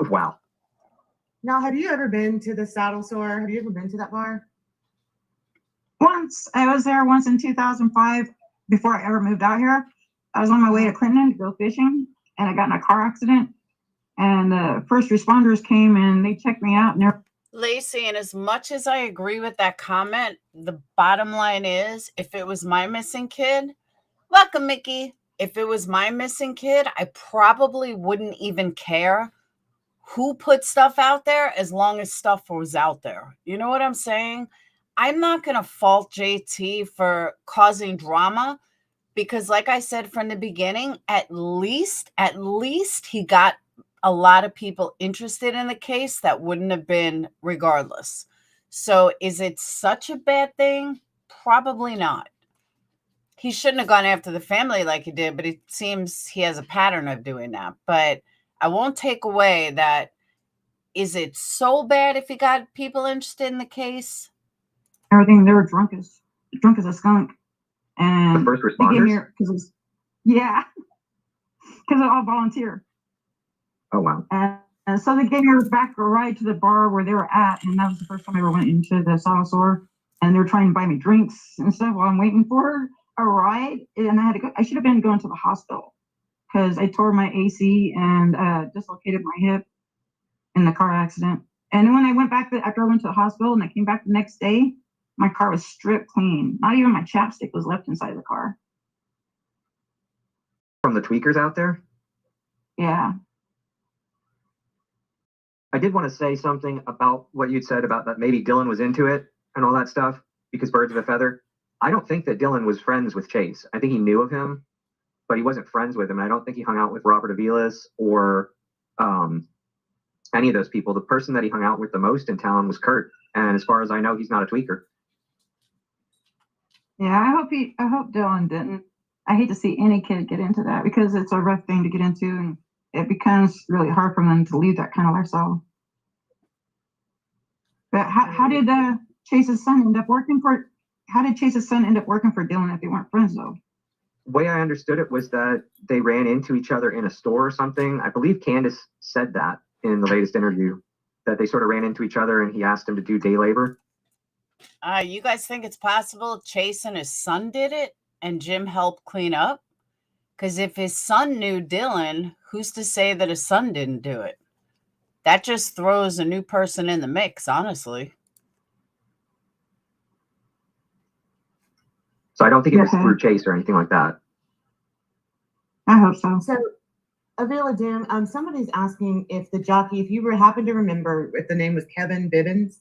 Wow. Now, have you ever been to the Saddle Sore? Have you ever been to that bar? Once I was there once in 2005 before I ever moved out here. I was on my way to Clinton to go fishing, and I got in a car accident. And the first responders came and they checked me out. And Lacey, and as much as I agree with that comment, the bottom line is, if it was my missing kid, welcome, Mickey. If it was my missing kid, I probably wouldn't even care who put stuff out there as long as stuff was out there. You know what I'm saying? I'm not going to fault JT for causing drama because, like I said from the beginning, at least he got a lot of people interested in the case that wouldn't have been regardless. So is it such a bad thing? Probably not. He shouldn't have gone after the family like he did, but it seems he has a pattern of doing that. But I won't take away that. Is it so bad if he got people interested in the case? everything, they were drunk as a skunk. The And first they gave me, responders? because yeah, because they're all volunteer. Oh, wow. And so they gave me back a ride to the bar where they were at, and that was the first time I ever went into the Saddle Sore. And they were trying to buy me drinks and stuff while I'm waiting for a ride. And I had to go. I should have been going to the hospital because I tore my AC and dislocated my hip in the car accident. And when I went back after I went to the hospital and I came back the next day, my car was stripped clean. Not even my chapstick was left inside the car. From the tweakers out there? Yeah. I did want to say something about what you'd said about that maybe Dylan was into it and all that stuff because birds of a feather. I don't think that Dylan was friends with Chase. I think he knew of him, but he wasn't friends with him. And I don't think he hung out with Robert Aviles or any of those people. The person that he hung out with the most in town was Kurt. And as far as I know, he's not a tweaker. Yeah, I hope Dylan didn't. I hate to see any kid get into that because it's a rough thing to get into, and it becomes really hard for them to leave that kind of lifestyle. But how did Chase's son end up working for? How did Chase's son end up working for Dylan if they weren't friends though? The way I understood it was that they ran into each other in a store or something. I believe Candace said that in the latest interview, that they sort of ran into each other and he asked him to do day labor. You guys think it's possible Chase and his son did it and Jim helped clean up? Because if his son knew Dylan, who's to say that his son didn't do it? That just throws a new person in the mix, honestly. So I don't think it was through Chase or anything like that. I hope so. So, Avila Doom, somebody's asking if the jockey, if you happen to remember if the name was Kevin Bibbins.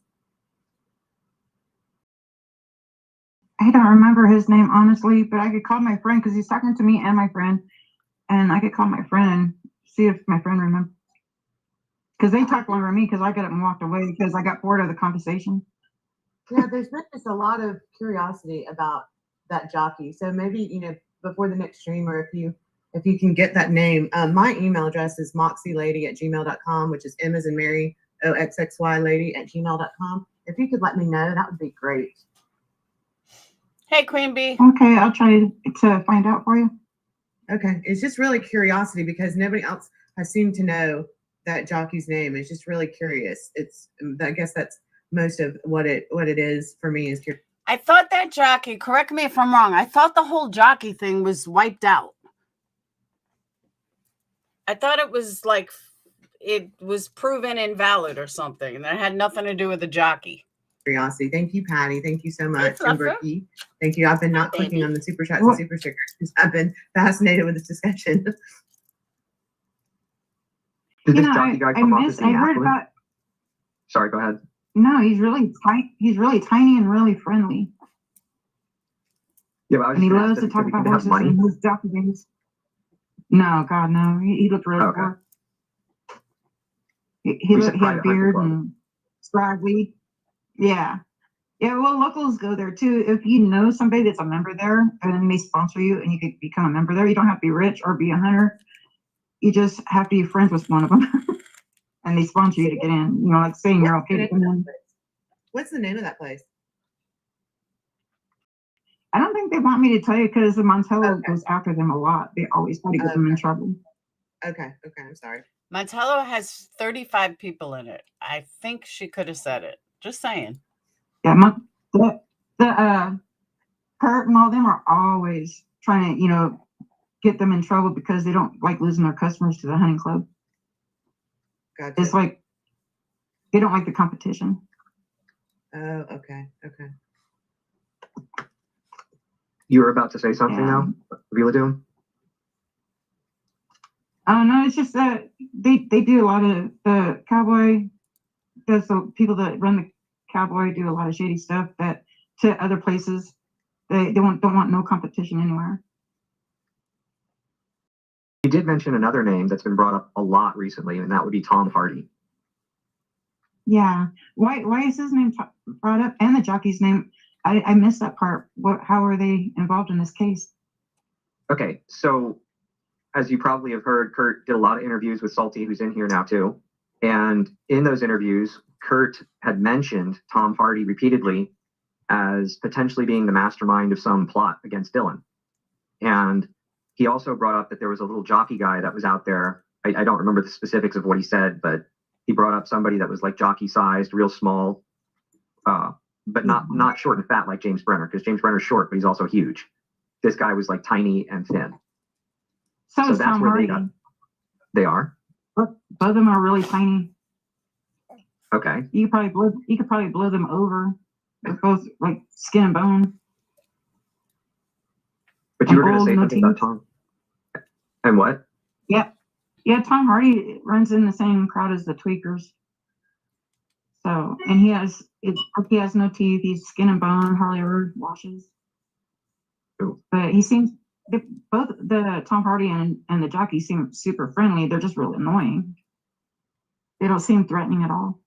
I don't remember his name, honestly, but I could call my friend because he's talking to me and my friend. And I could call my friend and see if my friend remembers. Because they talked longer than me because I got up and walked away because I got bored of the conversation. Yeah, there's been just a lot of curiosity about that jockey. So maybe, before the next stream, or if you can get that name. My email address is moxielady@gmail.com, which is M as in Mary, OXXY lady@gmail.com. If you could let me know, that would be great. Hey, Queen Bee. Okay, I'll try to find out for you. Okay, it's just really curiosity because nobody else has seemed to know that jockey's name. It's just really curious. I guess that's most of what it is for me is curious. I thought that jockey, correct me if I'm wrong, I thought the whole jockey thing was wiped out. I thought it was like it was proven invalid or something, and that had nothing to do with the jockey. Curiosity. Thank you, Patty. Thank you so much. Hey, And Ricky. Thank you. I've been not clicking on the super chats and super stickers because I've been fascinated with this discussion. Did this jockey guy come off as being I heard affluent? about. Sorry, go ahead. No, he's really tight. He's really tiny and really friendly. Yeah, but I was And he just loves to talk about horses and his jockey games. No, God, no. He looked really poor. He had beard and scraggly. Yeah. Yeah, well, locals go there too. If you know somebody that's a member there and they sponsor you and you could become a member there, you don't have to be rich or be a hunter. You just have to be friends with one of them. And they sponsor you to get in. Like saying you're okay to come in. What's the name of that place? I don't think they want me to tell you because the Montello goes after them a lot. They always try to get them in trouble. Okay, I'm sorry. Montello has 35 people in it. I think she could have said it. Just saying. Yeah, Kurt and all them are always trying to, get them in trouble because they don't like losing their customers to the hunting club. Gotcha. It's like they don't like the competition. Oh, okay. Okay. You were about to say something Yeah. now, Vila. Oh no, it's just that they do a lot of the cowboy. The people that run the cowboy do a lot of shady stuff that to other places they don't want no competition anywhere. You did mention another name that's been brought up a lot recently, and that would be Tom Hardy. Yeah, why is his name brought up and the jockey's name? I missed that part. How are they involved in this case? Okay, so as you probably have heard, Kurt did a lot of interviews with Salty, who's in here now too. And in those interviews, Kurt had mentioned Tom Hardy repeatedly as potentially being the mastermind of some plot against Dylan. And he also brought up that there was a little jockey guy that was out there. I don't remember the specifics of what he said, but he brought up somebody that was like jockey sized, real small, but not short and fat like James Brenner, because James Brenner's short, but he's also huge. This guy was like tiny and thin. So is that's Tom where Hardy. they are. Both of them are really tiny. Okay. You could probably blow them over. They're both like skin and bone. But you were going to old, say no something about teeth. Tom. And what? Yeah, Tom Hardy runs in the same crowd as the Tweakers. So, and he has no teeth. He's skin and bone, hardly ever washes. Ooh. But both the Tom Hardy and the jockey seem super friendly. They're just really annoying. They don't seem threatening at all.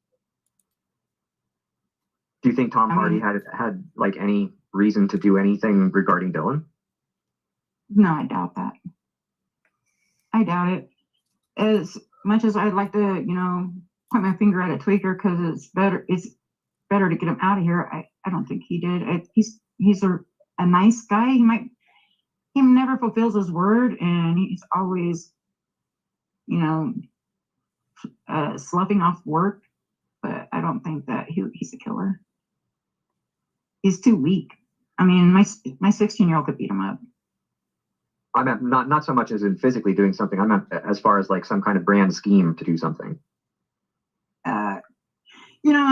Do you think Tom Hardy had like any reason to do anything regarding Dylan? No, I doubt that. I doubt it. As much as I'd like to, point my finger at a tweaker because it's better to get him out of here. I don't think he did. He's a nice guy. He never fulfills his word, and he's always, sloughing off work. But I don't think that he's a killer. He's too weak. I mean, my 16-year-old could beat him up. I meant not so much as in physically doing something. I meant as far as like some kind of grand scheme to do something.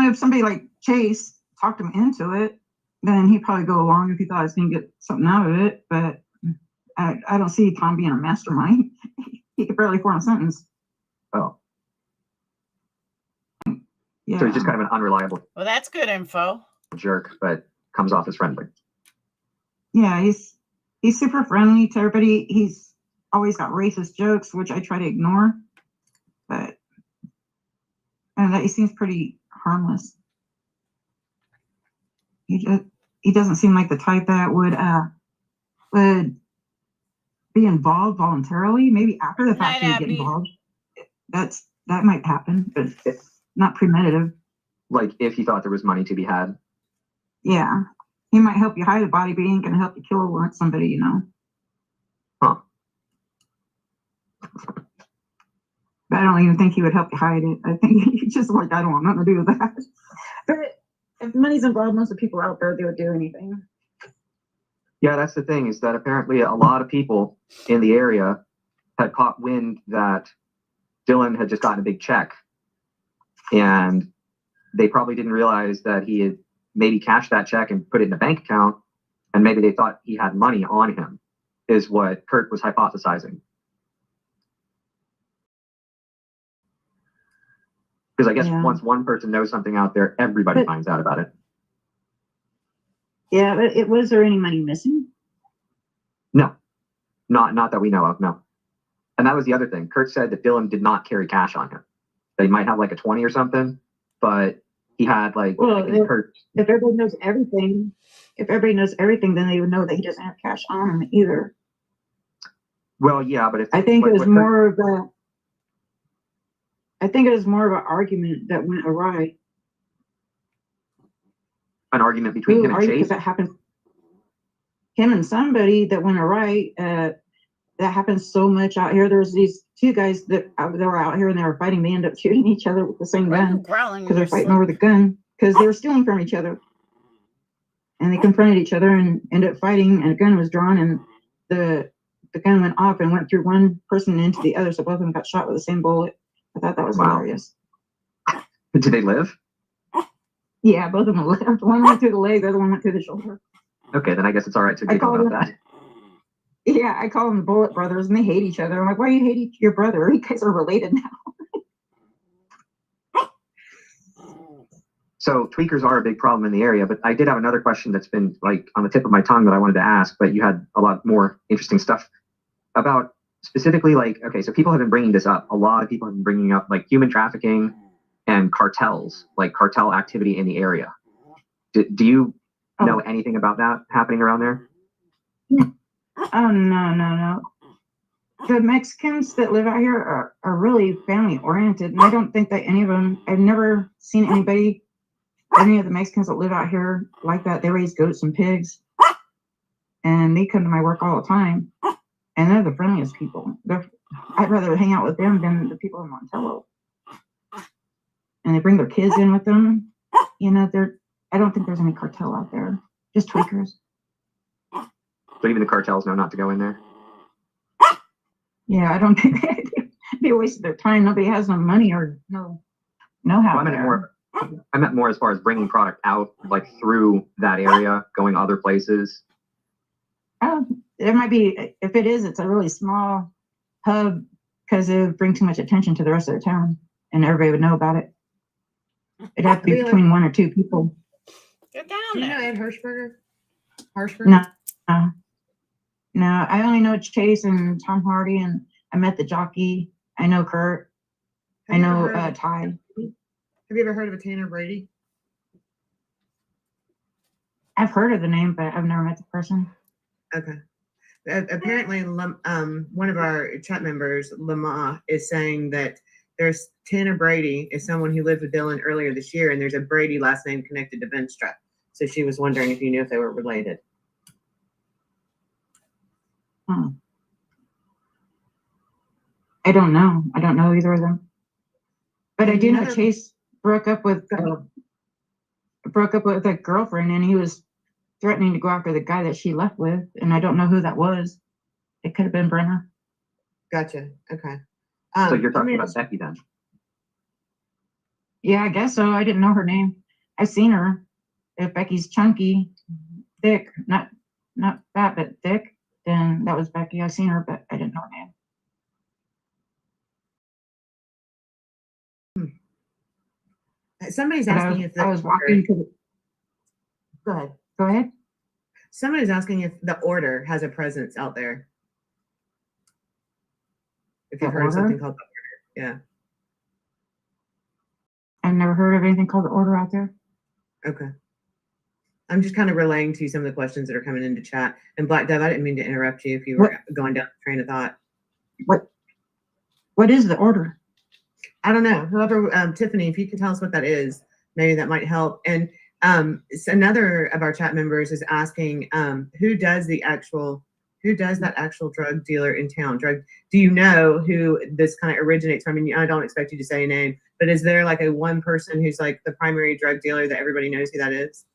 If somebody like Chase talked him into it, then he'd probably go along if he thought he was going to get something out of it. But I don't see Tom being a mastermind. He could barely form a sentence. Oh. Yeah. So he's just kind of an unreliable Well, that's good info. jerk, but comes off as friendly. Yeah, he's super friendly to everybody. He's always got racist jokes, which I try to ignore. But he seems pretty harmless. He doesn't seem like the type that would be involved voluntarily. Maybe after the fact he would get involved. That might happen, but it's not premeditative. Like if he thought there was money to be had. Yeah, he might help you hide a body, but he ain't gonna help you kill somebody, Huh. But I don't even think he would help you hide it. I think he's just like, I don't want nothing to do with that. But if money's involved, most of the people out there, they would do anything. Yeah, that's the thing, is that apparently a lot of people in the area had caught wind that Dylan had just gotten a big check. And they probably didn't realize that he had maybe cashed that check and put it in a bank account. And maybe they thought he had money on him, is what Kurt was hypothesizing. Because I guess once one person knows something out there, everybody finds out about it. Yeah, but was there any money missing? No, not that we know of, no. And that was the other thing. Kurt said that Dylan did not carry cash on him. That he might have like a 20 or something, but he had like, if everybody knows everything, then they would know that he doesn't have cash on him either. Well, yeah, but I think it was more of an argument that went awry. An argument between him and Chase? That happened. Him and somebody that went awry. that happens so much out here. There's these two guys that were out here and they were fighting. They ended up shooting each other with the same Why are you gun growling because in they're your fighting sleep? over the gun because they were stealing from each other. And they confronted each other and ended up fighting, and a gun was drawn, and the gun went off and went through one person into the other, so both of them got shot with the same bullet. I thought that was Wow. hilarious. Did they live? Yeah, both of them lived. One went through the leg, the other one went through the shoulder. Okay, then I guess it's all right to I giggle called about them. that. Yeah, I call them the Bullet Brothers, and they hate each other. I'm like, why do you hate your brother? You guys are related now. So tweakers are a big problem in the area, but I did have another question that's been like on the tip of my tongue that I wanted to ask, but you had a lot more interesting stuff about specifically like, okay, so people have been bringing this up. A lot of people have been bringing up like human trafficking and cartels, like cartel activity in the area. Do you know anything about that happening around there? Oh, no. The Mexicans that live out here are really family oriented, and I don't think that any of them, I've never seen any of the Mexicans that live out here like that. They raise goats and pigs, and they come to my work all the time, and they're the friendliest people. I'd rather hang out with them than the people in Montello. And they bring their kids in with them. You know, I don't think there's any cartel out there, just tweakers. So even the cartels know not to go in there? Yeah, I don't think they wasted their time. Nobody has no money or no know-how. Well, I meant more as far as bringing product out, like through that area, going other places. There might be, if it is, it's a really small hub because it would bring too much attention to the rest of the town and everybody would know about it. It'd have to be between one or two people. Get down Do you know there. Ed Hirschberger? No, I only know Chase and Tom Hardy, and I met the Jockey. I know Kurt. I know Ty. Have you ever heard of a Tanner Brady? I've heard of the name, but I've never met the person. Okay. Apparently, one of our chat members, Lama, is saying that there's Tanner Brady is someone who lived with Dylan earlier this year, and there's a Brady last name connected to Venstra. So she was wondering if you knew if they were related. I don't know. I don't know either of them. But I do know Chase broke up with a girlfriend, and he was threatening to go after the guy that she left with, and I don't know who that was. It could have been Brenna. Gotcha. Okay. So you're talking about Becky then? Yeah, I guess so. I didn't know her name. I've seen her. If Becky's chunky, thick, not fat, but thick, then that was Becky. I've seen her, but I didn't know her name. Somebody's asking if I was walking to the. Go ahead. Somebody's asking if the Order has a presence out there. If you've heard of something called the Order. Yeah. I've never heard of anything called the Order out there. Okay. I'm just kind of relaying to you some of the questions that are coming into chat. And Black Dove, I didn't mean to interrupt you if you were going down the train of thought. What is the Order? I don't know. Whoever, Tiffany, if you could tell us what that is, maybe that might help. And another of our chat members is asking, who does that actual drug dealer in town? Do you know who this kind of originates from? I mean, I don't expect you to say a name, but is there like a one person who's like the primary drug dealer that everybody knows who that is?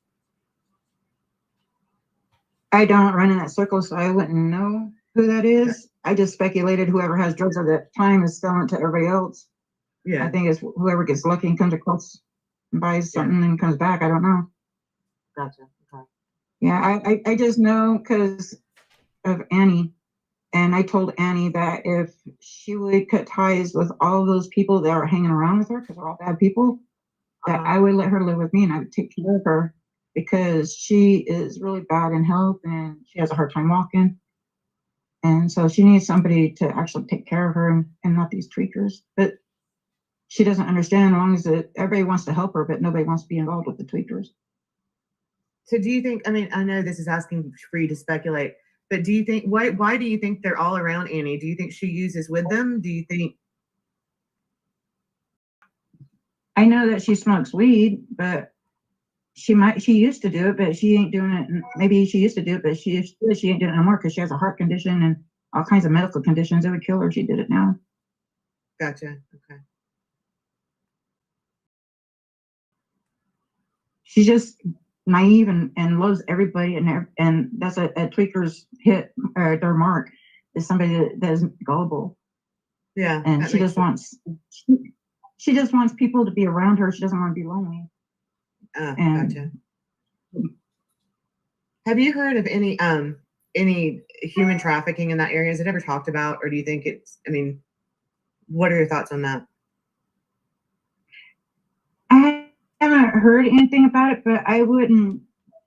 I don't run in that circle, so I wouldn't know who that is. Okay. I just speculated whoever has drugs at that time is selling it to everybody else. Yeah. I think it's whoever gets lucky and comes across and buys something and comes back. I don't know. Gotcha. Okay. Yeah, I just know because of Annie. And I told Annie that if she would cut ties with all those people that are hanging around with her, because they're all bad people, that I would let her live with me and I would take care of her because she is really bad in health and she has a hard time walking. And so she needs somebody to actually take care of her and not these tweakers. But she doesn't understand as long as everybody wants to help her, but nobody wants to be involved with the tweakers. So do you think, I mean, I know this is asking for you to speculate, but do you think, why do you think they're all around Annie? Do you think she uses with them? Do you think? I know that she smokes weed, but she used to do it, but she ain't doing it. Maybe she used to do it, but she ain't doing it anymore because she has a heart condition and all kinds of medical conditions that would kill her if she did it now. Gotcha. Okay. She's just naive and loves everybody, and that's a tweaker's hit, their mark, is somebody that is gullible. Yeah. And that she makes just sense. she just wants people to be around her. She doesn't want to be lonely. And Gotcha. Have you heard of any human trafficking in that area? Is it ever talked about, or do you think it's? I mean, what are your thoughts on that? I haven't heard anything about it, but I wouldn't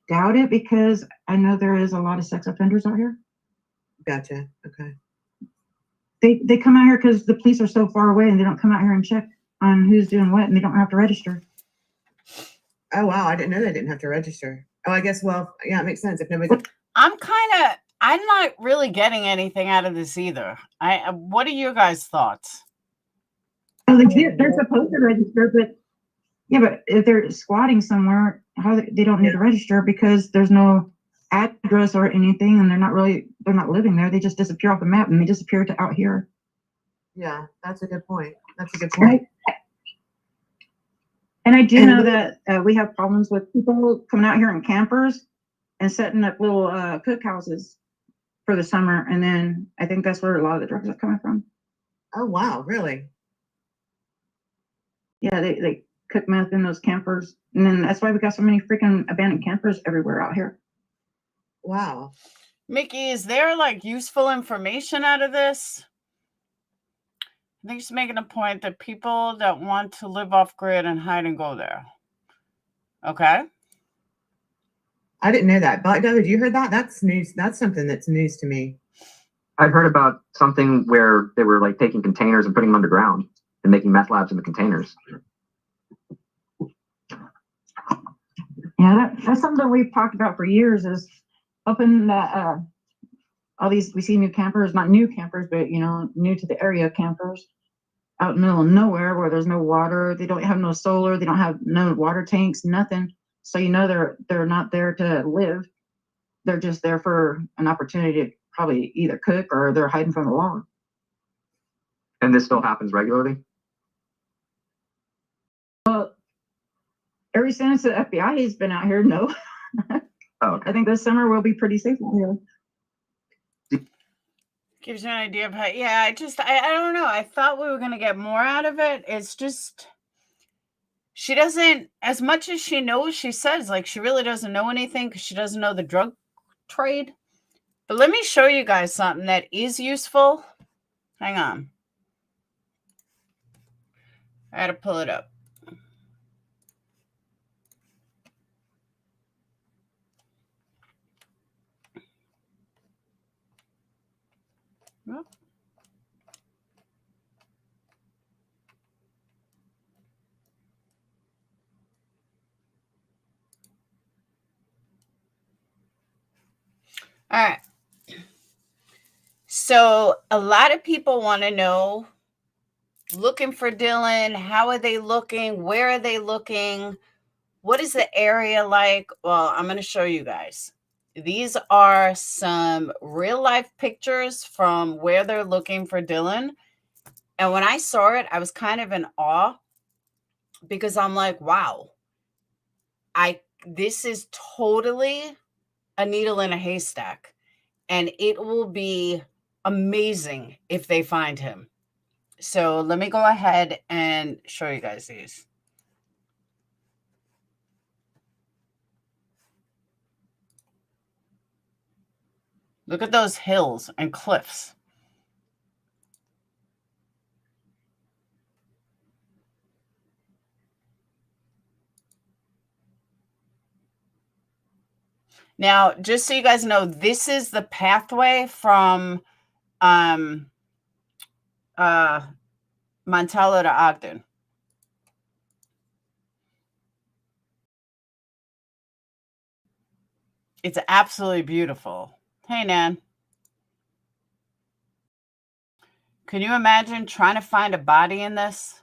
doubt it because I know there is a lot of sex offenders out here. Gotcha. Okay. They come out here because the police are so far away, and they don't come out here and check on who's doing what, and they don't have to register. Oh wow, I didn't know they didn't have to register. Oh, I guess. Well, yeah, it makes sense if nobody. I'm not really getting anything out of this either. What are your guys' thoughts? Oh, they're supposed to register, but yeah, but if they're squatting somewhere, how they don't need to register because there's no address or anything, and they're not living there. They just disappear off the map, and they disappear to out here. Yeah, that's a good point. That's a good point. And I do know that we have problems with people coming out here in campers and setting up little cookhouses for the summer, and then I think that's where a lot of the drugs are coming from. Oh wow, really? Yeah, they cook meth in those campers, and then that's why we got so many freaking abandoned campers everywhere out here. Wow. Mickey, is there like useful information out of this? I think she's making a point that people that want to live off grid and hide and go there. Okay. I didn't know that. But David, you heard that? That's news. That's something that's news to me. I've heard about something where they were like taking containers and putting them underground and making meth labs in the containers. Yeah, that's something we've talked about for years, is open that all these, we see new campers, not new campers, but new to the area campers out in the middle of nowhere where there's no water. They don't have no solar, they don't have no water tanks, nothing. So they're not there to live. They're just there for an opportunity to probably either cook or they're hiding from the law. And this still happens regularly? Well, ever since the FBI has been out here, no. Oh, okay. I think this summer will be pretty safe out here. Gives you an idea of how, yeah, I don't know. I thought we were going to get more out of it. It's just, she doesn't, as much as she knows, she says, like, she really doesn't know anything because she doesn't know the drug trade. But let me show you guys something that is useful. Hang on. I had to pull it up. Well, all right. So a lot of people want to know, looking for Dylan, how are they looking? Where are they looking? What is the area like? Well, I'm going to show you guys. These are some real life pictures from where they're looking for Dylan. And when I saw it, I was kind of in awe because I'm like, wow, this is totally a needle in a haystack. And it will be amazing if they find him. So let me go ahead and show you guys these. Look at those hills and cliffs. Now, just so you guys know, this is the pathway from Montella to Ogden. It's absolutely beautiful. Hey, Nan. Can you imagine trying to find a body in this?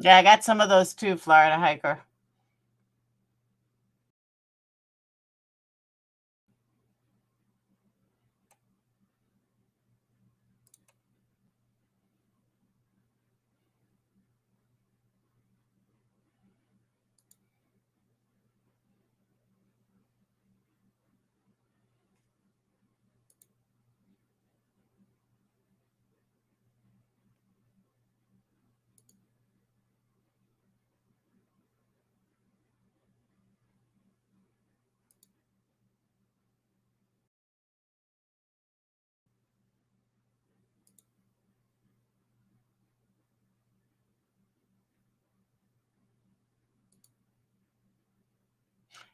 Yeah, I got some of those too, Florida Hiker.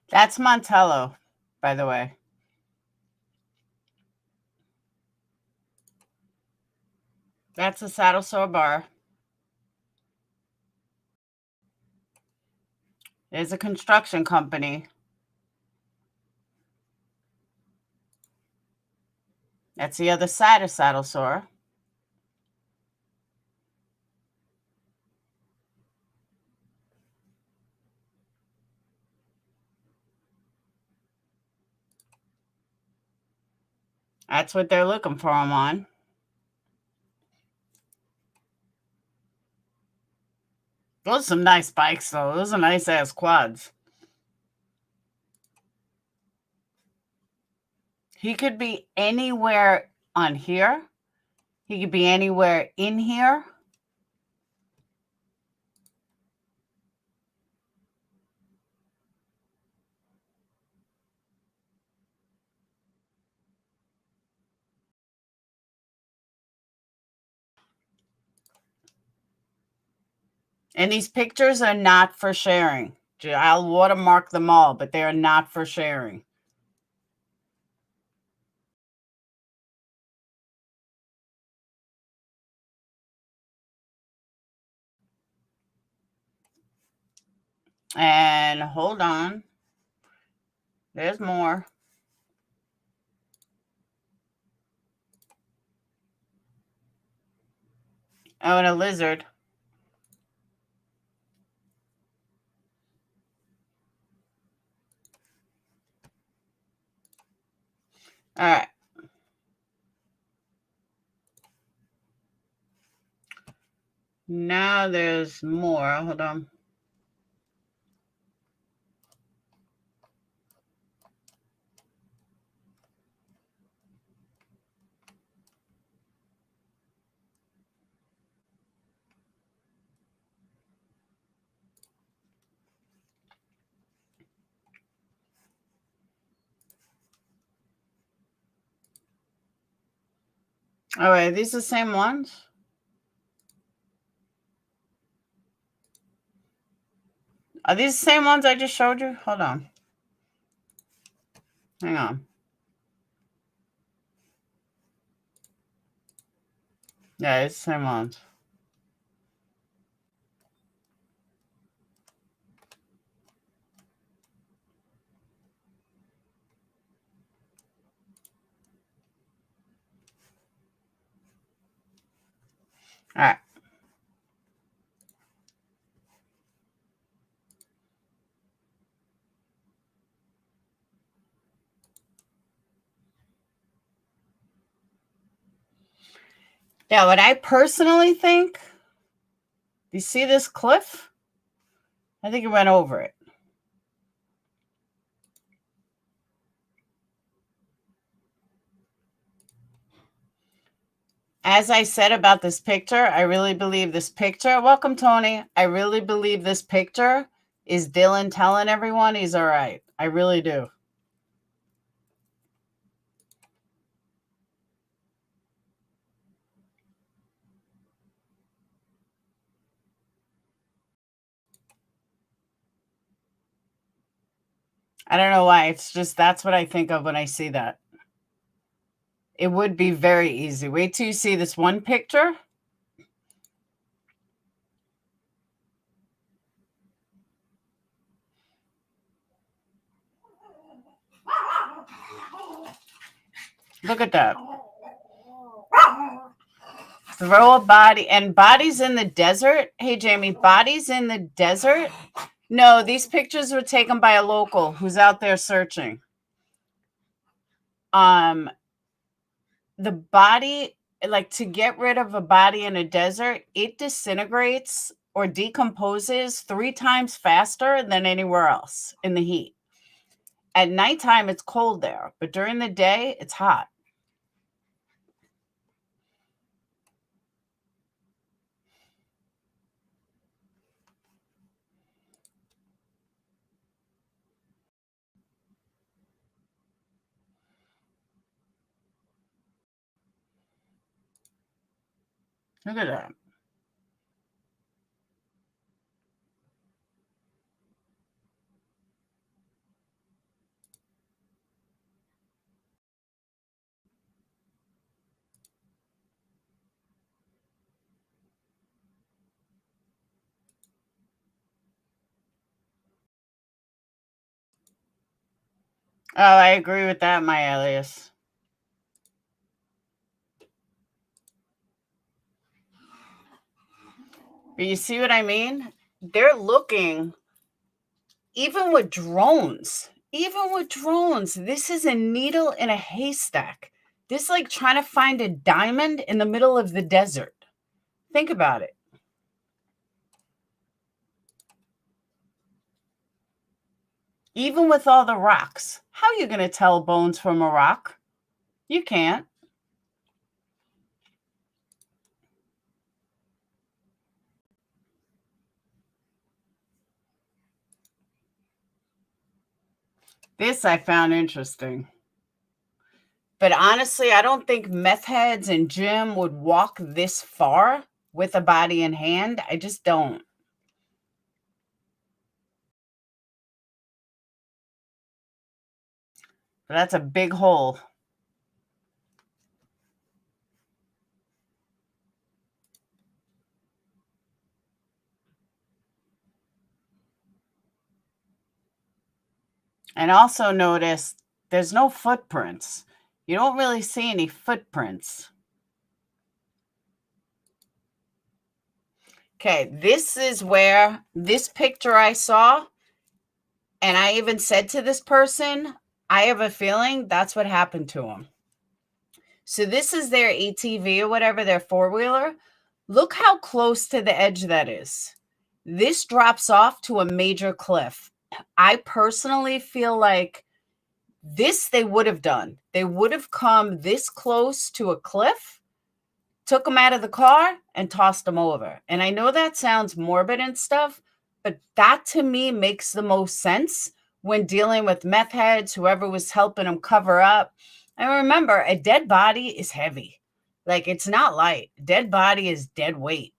That's Montello, by the way. That's a saddle sore bar. There's a construction company. That's the other side of saddle sore. That's what they're looking for him on. Those are some nice bikes, though. Those are nice-ass quads. He could be anywhere on here. He could be anywhere in here. And these pictures are not for sharing. I'll watermark them all, but they are not for sharing. And hold on. There's more. Oh, and a lizard. All right. Now there's more. Hold on. All right, these are the same ones? Are these the same ones I just showed you? Hold on. Hang on. Yeah, it's the same ones. All right. Yeah, what I personally think, you see this cliff? I think it went over it. As I said about this picture, I really believe this picture. Welcome, Tony. I really believe this picture is Dylan telling everyone he's all right. I really do. I don't know why. It's just that's what I think of when I see that. It would be very easy. Wait till you see this one picture. Look at that. Throw a body, and bodies in the desert. Hey, Jamie, bodies in the desert? No, these pictures were taken by a local who's out there searching. The body, like to get rid of a body in a desert, it disintegrates or decomposes 3 times faster than anywhere else in the heat. At nighttime, it's cold there, but during the day, it's hot. Look at that. Oh, I agree with that, my alias. But you see what I mean? They're looking, even with drones, this is a needle in a haystack. This is like trying to find a diamond in the middle of the desert. Think about it. Even with all the rocks, how are you going to tell bones from a rock? You can't. This I found interesting. But honestly, I don't think meth heads and Jim would walk this far with a body in hand. I just don't. But that's a big hole. And also notice there's no footprints. You don't really see any footprints. Okay, this is where this picture I saw, and I even said to this person, I have a feeling that's what happened to him. So this is their ATV or whatever, their four-wheeler. Look how close to the edge that is. This drops off to a major cliff. I personally feel like this they would have done. They would have come this close to a cliff, took them out of the car, and tossed them over. And I know that sounds morbid and stuff, but that to me makes the most sense when dealing with meth heads, whoever was helping them cover up. And remember, a dead body is heavy. Like, it's not light. Dead body is dead weight.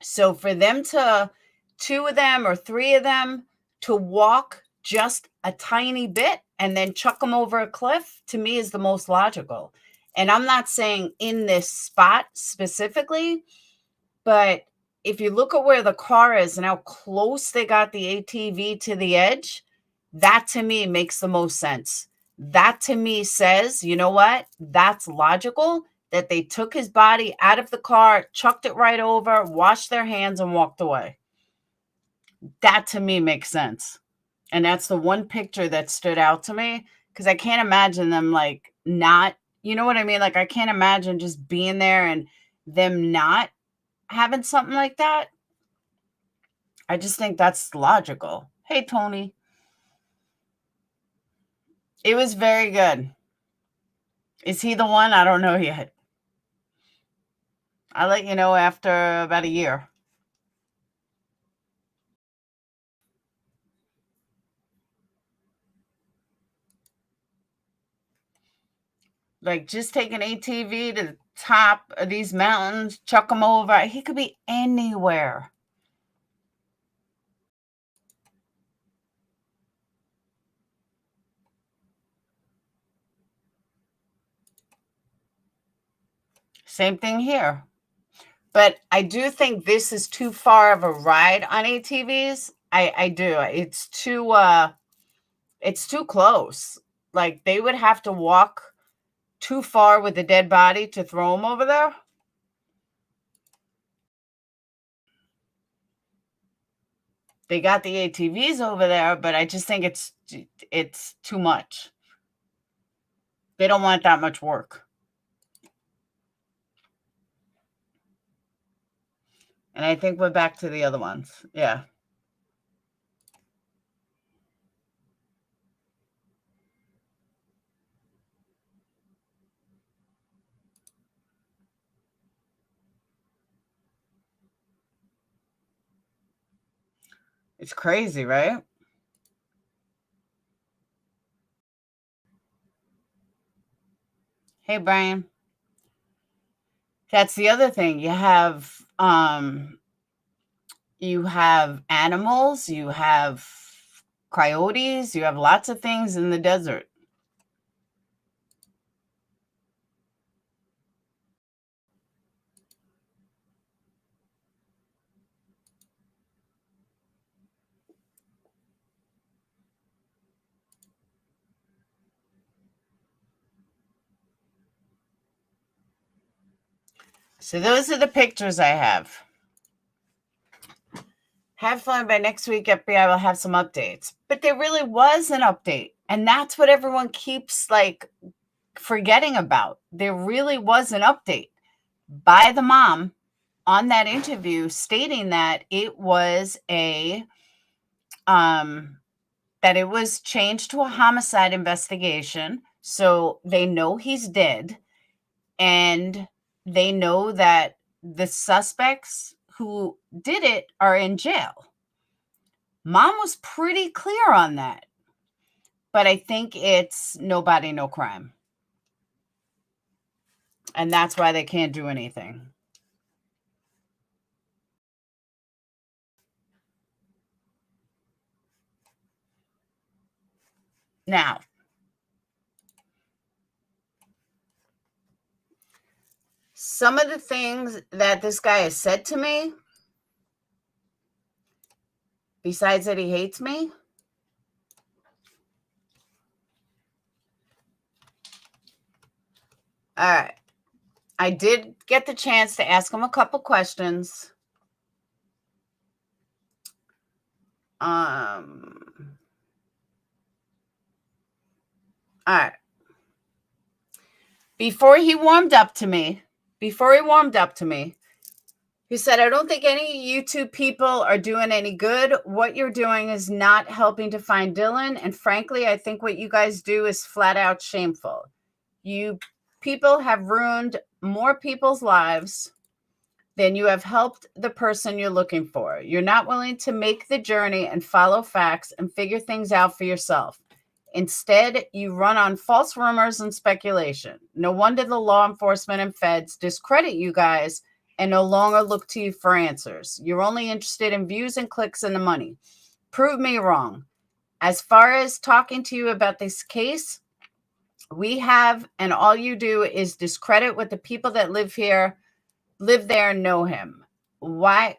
So for them to, 2 of them or 3 of them, to walk just a tiny bit and then chuck them over a cliff, to me is the most logical. And I'm not saying in this spot specifically, but if you look at where the car is and how close they got the ATV to the edge, that to me makes the most sense. That to me says, you know what? That's logical, that they took his body out of the car, chucked it right over, washed their hands, and walked away. That to me makes sense. And that's the one picture that stood out to me, because I can't imagine them like not, you know what I mean? Like, I can't imagine just being there and them not having something like that. I just think that's logical. Hey, Tony. It was very good. Is he the one? I don't know yet. I'll let you know after about a year. Like, just take an ATV to the top of these mountains, chuck him over. He could be anywhere. Same thing here. But I do think this is too far of a ride on ATVs. I do. It's too close. Like, they would have to walk too far with the dead body to throw him over there. They got the ATVs over there, but I just think it's too much. They don't want that much work. And I think we're back to the other ones. Yeah. It's crazy, right? Hey, Brian. That's the other thing. You have animals, you have coyotes, you have lots of things in the desert. So those are the pictures I have. Have fun. By next week, FBI will have some updates. But there really was an update. And that's what everyone keeps like forgetting about. There really was an update by the mom on that interview stating that it was that it was changed to a homicide investigation. So they know he's dead. And they know that the suspects who did it are in jail. Mom was pretty clear on that. But I think it's nobody, no crime. And that's why they can't do anything. Now, some of the things that this guy has said to me, besides that he hates me, all right. I did get the chance to ask him a couple questions. All right. Before he warmed up to me, he said, I don't think any YouTube people are doing any good. What you're doing is not helping to find Dylan. And frankly, I think what you guys do is flat out shameful. You people have ruined more people's lives than you have helped the person you're looking for. You're not willing to make the journey and follow facts and figure things out for yourself. Instead, you run on false rumors and speculation. No wonder the law enforcement and feds discredit you guys and no longer look to you for answers. You're only interested in views and clicks and the money. Prove me wrong. As far as talking to you about this case, we have, and all you do is discredit what the people that live there, know him. Why,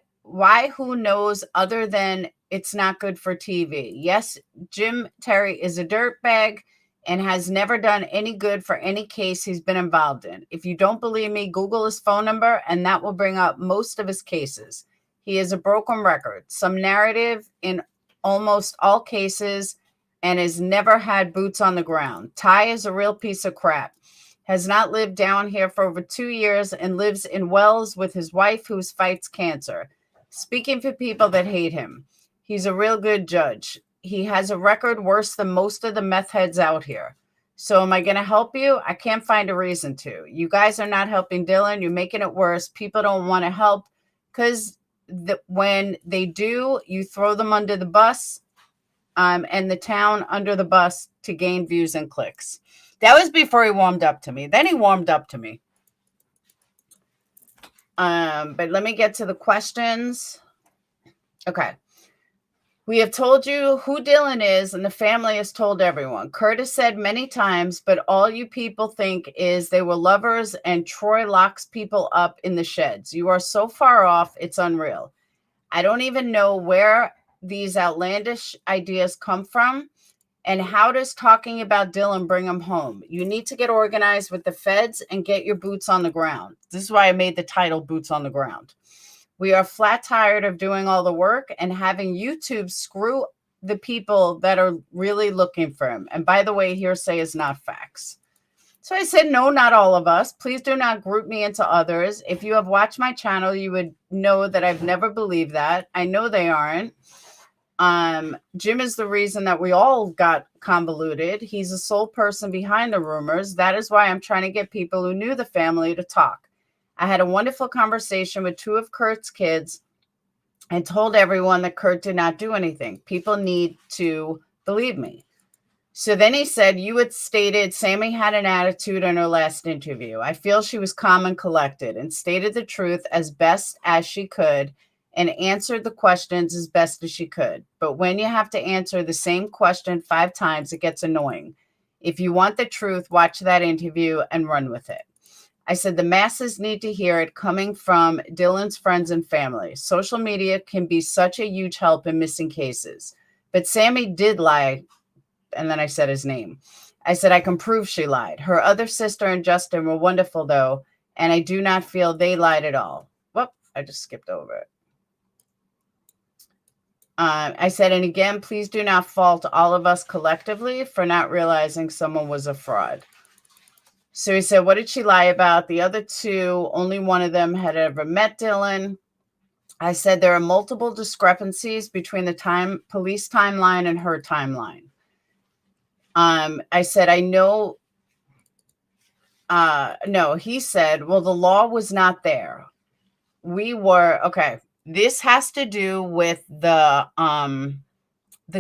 who knows other than it's not good for TV? Yes, Jim Terry is a dirtbag and has never done any good for any case he's been involved in. If you don't believe me, Google his phone number and that will bring up most of his cases. He is a broken record, some narrative in almost all cases, and has never had boots on the ground. Ty is a real piece of crap. Has not lived down here for over 2 years and lives in Wells with his wife who fights cancer. Speaking for people that hate him, he's a real good judge. He has a record worse than most of the meth heads out here. So am I going to help you? I can't find a reason to. You guys are not helping Dylan. You're making it worse. People don't want to help because when they do, you throw them under the bus and the town under the bus to gain views and clicks. That was before he warmed up to me. Then he warmed up to me. But let me get to the questions. Okay. We have told you who Dylan is, and the family has told everyone. Curtis said many times, but all you people think is they were lovers and Troy locks people up in the sheds. You are so far off, it's unreal. I don't even know where these outlandish ideas come from. And how does talking about Dylan bring him home? You need to get organized with the feds and get your boots on the ground. This is why I made the title Boots on the Ground. We are flat tired of doing all the work and having YouTube screw the people that are really looking for him. And by the way, hearsay is not facts. So I said, no, not all of us. Please do not group me into others. If you have watched my channel, you would know that I've never believed that. I know they aren't. Jim is the reason that we all got convoluted. He's the sole person behind the rumors. That is why I'm trying to get people who knew the family to talk. I had a wonderful conversation with 2 of Kurt's kids and told everyone that Kurt did not do anything. People need to believe me. So then he said, you had stated Sammy had an attitude in her last interview. I feel she was calm and collected and stated the truth as best as she could and answered the questions as best as she could. But when you have to answer the same question 5 times, it gets annoying. If you want the truth, watch that interview and run with it. I said the masses need to hear it coming from Dylan's friends and family. Social media can be such a huge help in missing cases. But Sammy did lie. And then I said his name. I said, I can prove she lied. Her other sister and Justin were wonderful, though, and I do not feel they lied at all. Whoop, I just skipped over it. I said, and again, please do not fault all of us collectively for not realizing someone was a fraud. So he said, what did she lie about? The other 2, only one of them had ever met Dylan. I said, there are multiple discrepancies between the police timeline and her timeline. I said, I know. No, he said, well, the law was not there. We were, okay. This has to do with the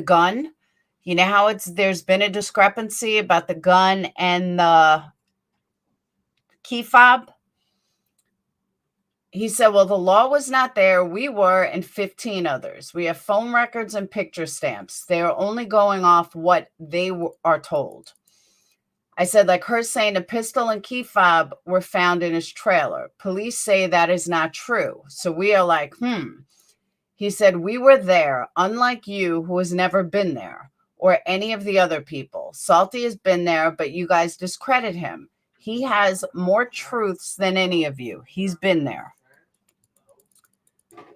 gun. You know how there's been a discrepancy about the gun and the key fob? He said, well, the law was not there. We were, and 15 others. We have phone records and picture stamps. They are only going off what they are told. I said, like her saying a pistol and key fob were found in his trailer. Police say that is not true. So we are like, He said, we were there, unlike you, who has never been there, or any of the other people. Salty has been there, but you guys discredit him. He has more truths than any of you. He's been there.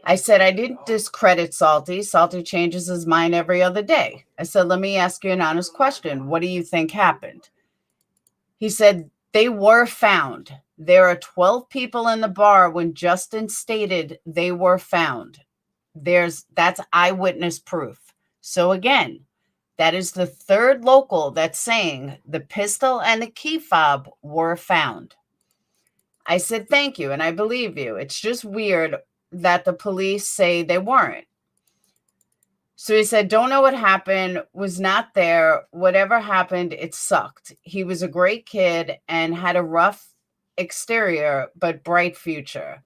I said, I didn't discredit Salty. Salty changes his mind every other day. I said, let me ask you an honest question. What do you think happened? He said, they were found. There are 12 people in the bar when Justin stated they were found. That's eyewitness proof. So again, that is the 3rd local that's saying the pistol and the key fob were found. I said, thank you, and I believe you. It's just weird that the police say they weren't. So he said, don't know what happened, was not there. Whatever happened, it sucked. He was a great kid and had a rough exterior, but bright future.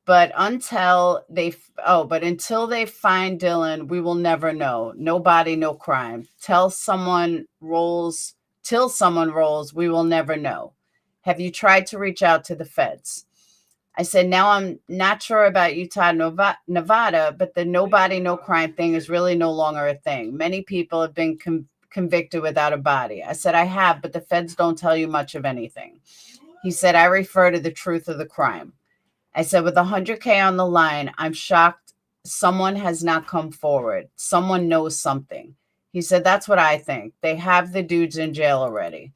But until they find Dylan, we will never know. No body, no crime. Till someone rolls, we will never know. Have you tried to reach out to the feds? I said, now I'm not sure about Utah, Nevada, but the no body, no crime thing is really no longer a thing. Many people have been convicted without a body. I said, I have, but the feds don't tell you much of anything. He said, I refer to the truth of the crime. I said, with 100K on the line, I'm shocked someone has not come forward. Someone knows something. He said, that's what I think. They have the dudes in jail already.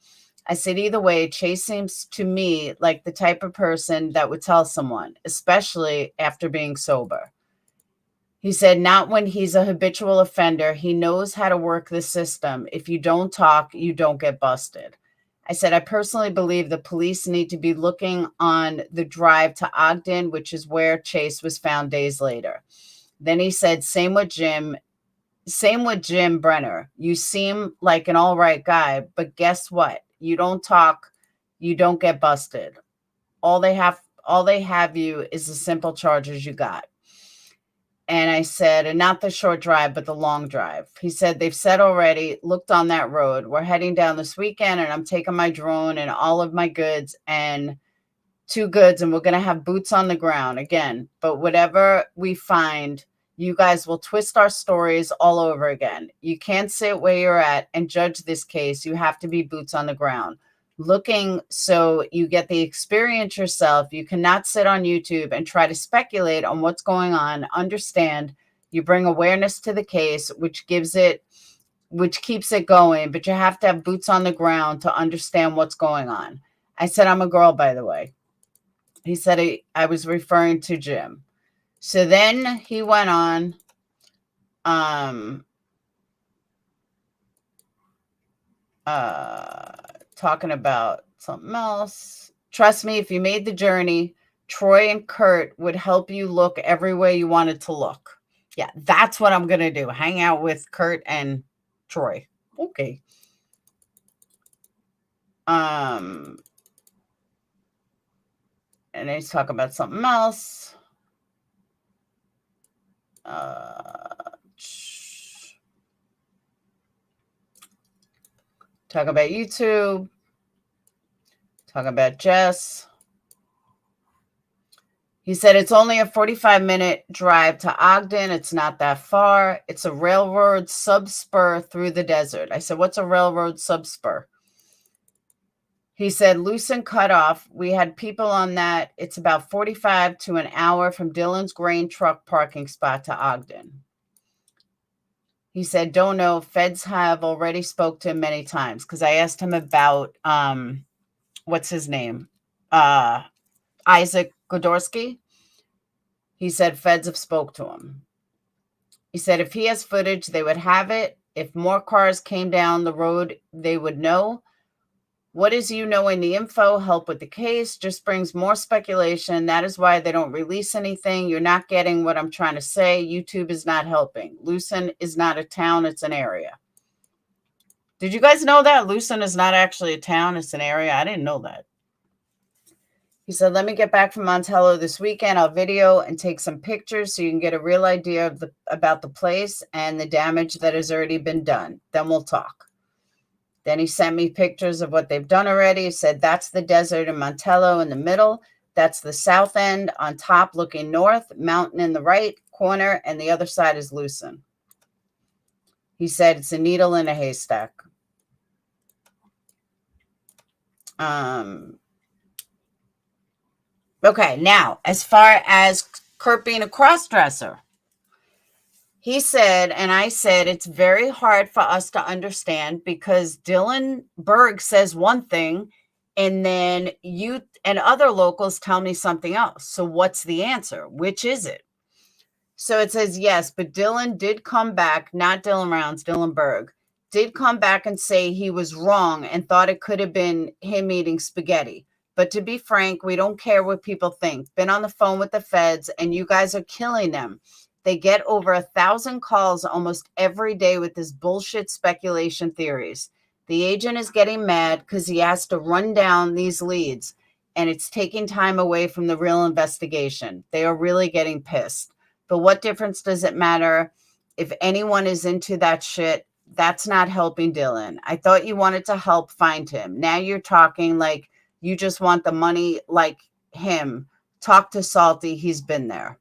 I said, either way, Chase seems to me like the type of person that would tell someone, especially after being sober. He said, not when he's a habitual offender. He knows how to work the system. If you don't talk, you don't get busted. I said, I personally believe the police need to be looking on the drive to Ogden, which is where Chase was found days later. Then he said, same with Jim Brenner. You seem like an all right guy, but guess what? You don't talk, you don't get busted. All they have you is the simple charges you got. And I said, and not the short drive, but the long drive. He said, they've said already, looked on that road. We're heading down this weekend and I'm taking my drone and all of my goods and 2 goods. And we're going to have boots on the ground again. But whatever we find, you guys will twist our stories all over again. You can't sit where you're at and judge this case. You have to be boots on the ground. looking so you get the experience yourself. You cannot sit on YouTube and try to speculate on what's going on. Understand, you bring awareness to the case, which keeps it going, but you have to have boots on the ground to understand what's going on. I said, I'm a girl, by the way. He said I was referring to Jim. So then he went on, talking about something else. Trust me, if you made the journey, Troy and Kurt would help you look every way you wanted to look. Yeah, that's what I'm going to do. Hang out with Kurt and Troy. Okay. And he's talking about something else. Talk about YouTube. Talk about Jess. He said it's only a 45-minute drive to Ogden. It's not that far. It's a railroad subspur through the desert. I said, what's a railroad subspur? He said, loose and cut off. We had people on that. It's about 45 to an hour from Dylan's grain truck parking spot to Ogden. He said, don't know. Feds have already spoke to him many times because I asked him about, what's his name? Isaac Godorsky. He said feds have spoke to him. He said if he has footage, they would have it. If more cars came down the road, they would know. What is you knowing the info help with the case just brings more speculation. That is why they don't release anything. You're not getting what I'm trying to say. YouTube is not helping. Lucin is not a town. It's an area. Did you guys know that? Lucin is not actually a town. It's an area. I didn't know that. He said, let me get back from Montello this weekend. I'll video and take some pictures so you can get a real idea of about the place and the damage that has already been done. Then we'll talk. Then he sent me pictures of what they've done already. He said, that's the desert in Montello in the middle. That's the south end on top looking north, mountain in the right corner, and the other side is Lucin. He said, it's a needle in a haystack. Okay, now, as far as Kurt being a cross-dresser, he said, and I said, it's very hard for us to understand because Dylan Berg says one thing, and then you and other locals tell me something else. So what's the answer? Which is it? So it says, yes, but Dylan did come back, not Dylan Rounds, Dylan Berg, did come back and say he was wrong and thought it could have been him eating spaghetti. But to be frank, we don't care what people think. Been on the phone with the feds, and you guys are killing them. They get over 1,000 calls almost every day with this bullshit speculation theories. The agent is getting mad because he has to run down these leads, and it's taking time away from the real investigation. They are really getting pissed. But what difference does it matter if anyone is into that shit? That's not helping Dylan. I thought you wanted to help find him. Now you're talking like you just want the money like him. Talk to Salty. He's been there.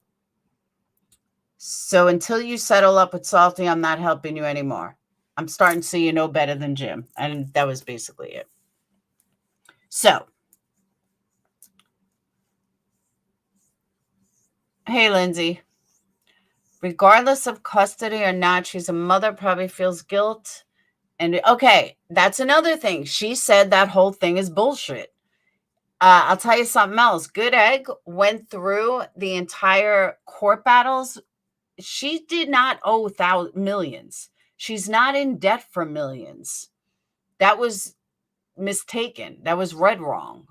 So until you settle up with Salty, I'm not helping you anymore. I'm starting to see you know better than Jim. And that was basically it. So, hey, Lindsay. Regardless of custody or not, she's a mother, probably feels guilt. And okay, that's another thing. She said that whole thing is bullshit. I'll tell you something else. Good Egg went through the entire court battles. She did not owe millions. She's not in debt for millions. That was mistaken. That was read wrong.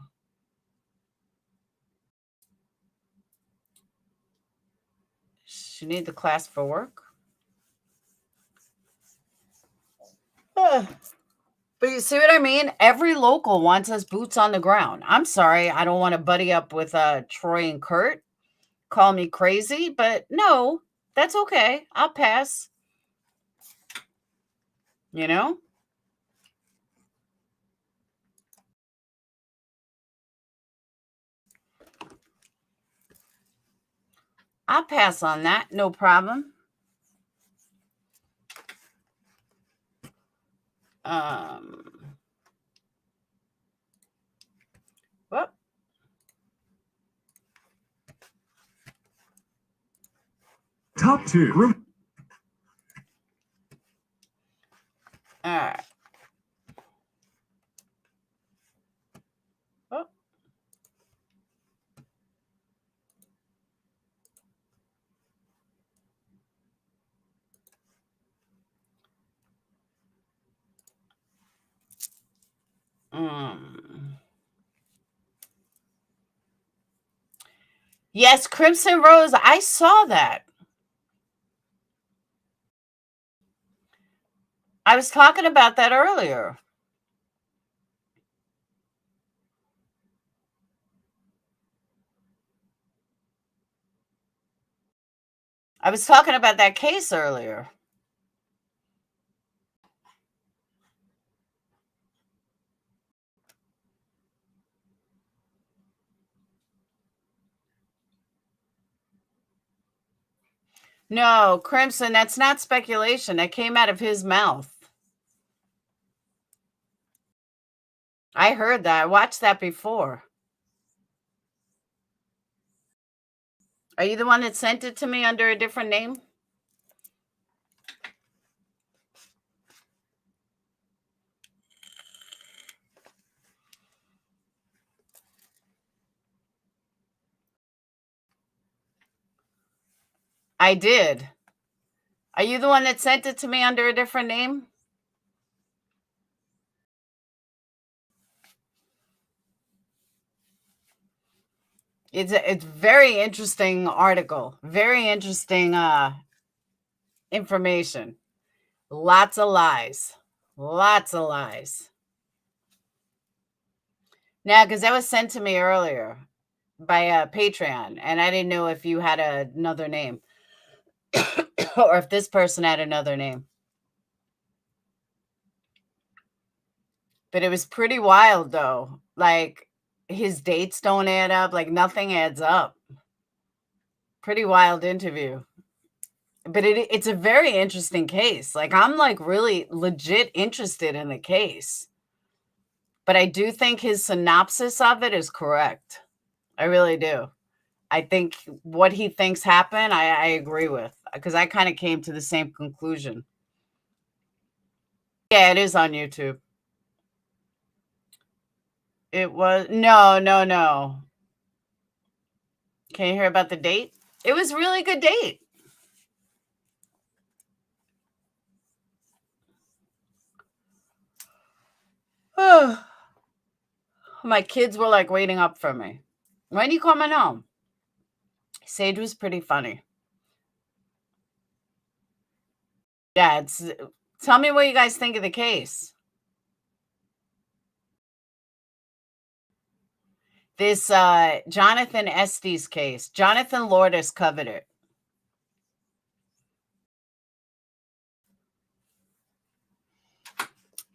She need the class for work. But you see what I mean? Every local wants us boots on the ground. I'm sorry. I don't want to buddy up with Troy and Kurt. Call me crazy, but no, that's okay. I'll pass. You know? I'll pass on that. No problem. Top 2. Groom. All right. Oh. Yes, Crimson Rose. I saw that. I was talking about that earlier. I was talking about that case earlier. No, Crimson, that's not speculation. That came out of his mouth. I heard that. I watched that before. Are you the one that sent it to me under a different name? I did. Are you the one that sent it to me under a different name? It's very interesting article. Very interesting information. Lots of lies. Lots of lies. Now, because that was sent to me earlier by Patreon, and I didn't know if you had another name or if this person had another name. But it was pretty wild, though. Like, his dates don't add up. Like, nothing adds up. Pretty wild interview. But it's a very interesting case. Like, I'm, like, really legit interested in the case. But I do think his synopsis of it is correct. I really do. I think what he thinks happened, I agree with. Because I kind of came to the same conclusion. Yeah, it is on YouTube. It was... No. Can you hear about the date? It was a really good date. My kids were like waiting up for me. When are you coming home? Sage was pretty funny. Yeah, tell me what you guys think of the case. This Jonathan Estes case. Jonathan Lourdes covered it.